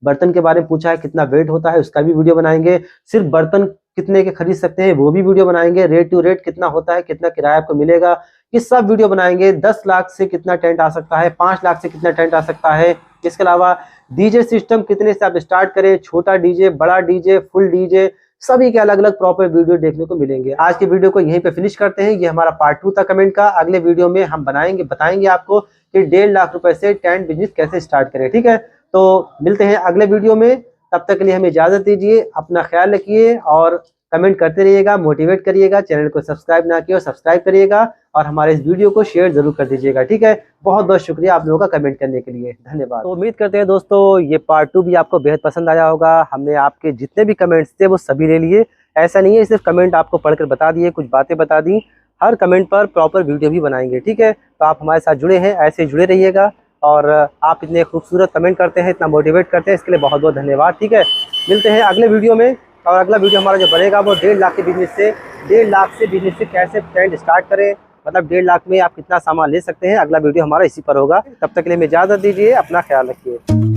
बर्तन के बारे में पूछा है, कितना वेट होता है उसका भी वीडियो बनाएंगे। सिर्फ बर्तन कितने के खरीद सकते हैं वो भी वीडियो बनाएंगे। रेट टू रेट कितना होता है, कितना किराया आपको मिलेगा, ये सब वीडियो बनाएंगे। 10 लाख से कितना टेंट आ सकता है, 5 लाख से कितना टेंट आ सकता है। इसके अलावा डीजे सिस्टम कितने से आप स्टार्ट करें, छोटा डीजे, बड़ा डीजे, फुल डीजे, सभी के अलग अलग प्रॉपर वीडियो देखने को मिलेंगे। आज के वीडियो को यहीं पे फिनिश करते हैं। ये हमारा पार्ट 2 था कमेंट का। अगले वीडियो में हम बताएंगे आपको कि 1.5 लाख रुपए से टेंट बिजनेस कैसे स्टार्ट करें। ठीक है, तो मिलते हैं अगले वीडियो में। तब तक के लिए हमें इजाजत दीजिए, अपना ख्याल रखिए और कमेंट करते रहिएगा, मोटिवेट करिएगा। चैनल को सब्सक्राइब ना किया सब्सक्राइब करिएगा और हमारे इस वीडियो को शेयर जरूर कर दीजिएगा। ठीक है, बहुत बहुत शुक्रिया आप लोगों का कमेंट करने के लिए, धन्यवाद। तो उम्मीद करते हैं दोस्तों ये पार्ट 2 भी आपको बेहद पसंद आया होगा। हमने आपके जितने भी कमेंट्स थे वो सभी ले लिए। ऐसा नहीं है सिर्फ कमेंट आपको पढ़कर बता दिए, कुछ बातें बता दी। हर कमेंट पर प्रॉपर वीडियो भी बनाएंगे। ठीक है, तो आप हमारे साथ जुड़े हैं, ऐसे जुड़े रहिएगा। और आप इतने खूबसूरत कमेंट करते हैं, इतना मोटिवेट करते हैं, इसके लिए बहुत बहुत धन्यवाद। ठीक है, मिलते हैं अगले वीडियो में। और अगला वीडियो हमारा जो बनेगा वो 1.5 लाख के बिजनेस से, 1.5 लाख से बिजनेस से कैसे टेंट स्टार्ट करें, मतलब 1.5 लाख में आप कितना सामान ले सकते हैं। अगला वीडियो हमारा इसी पर होगा। तब तक के लिए हमें इजाज़त दीजिए, अपना ख्याल रखिए।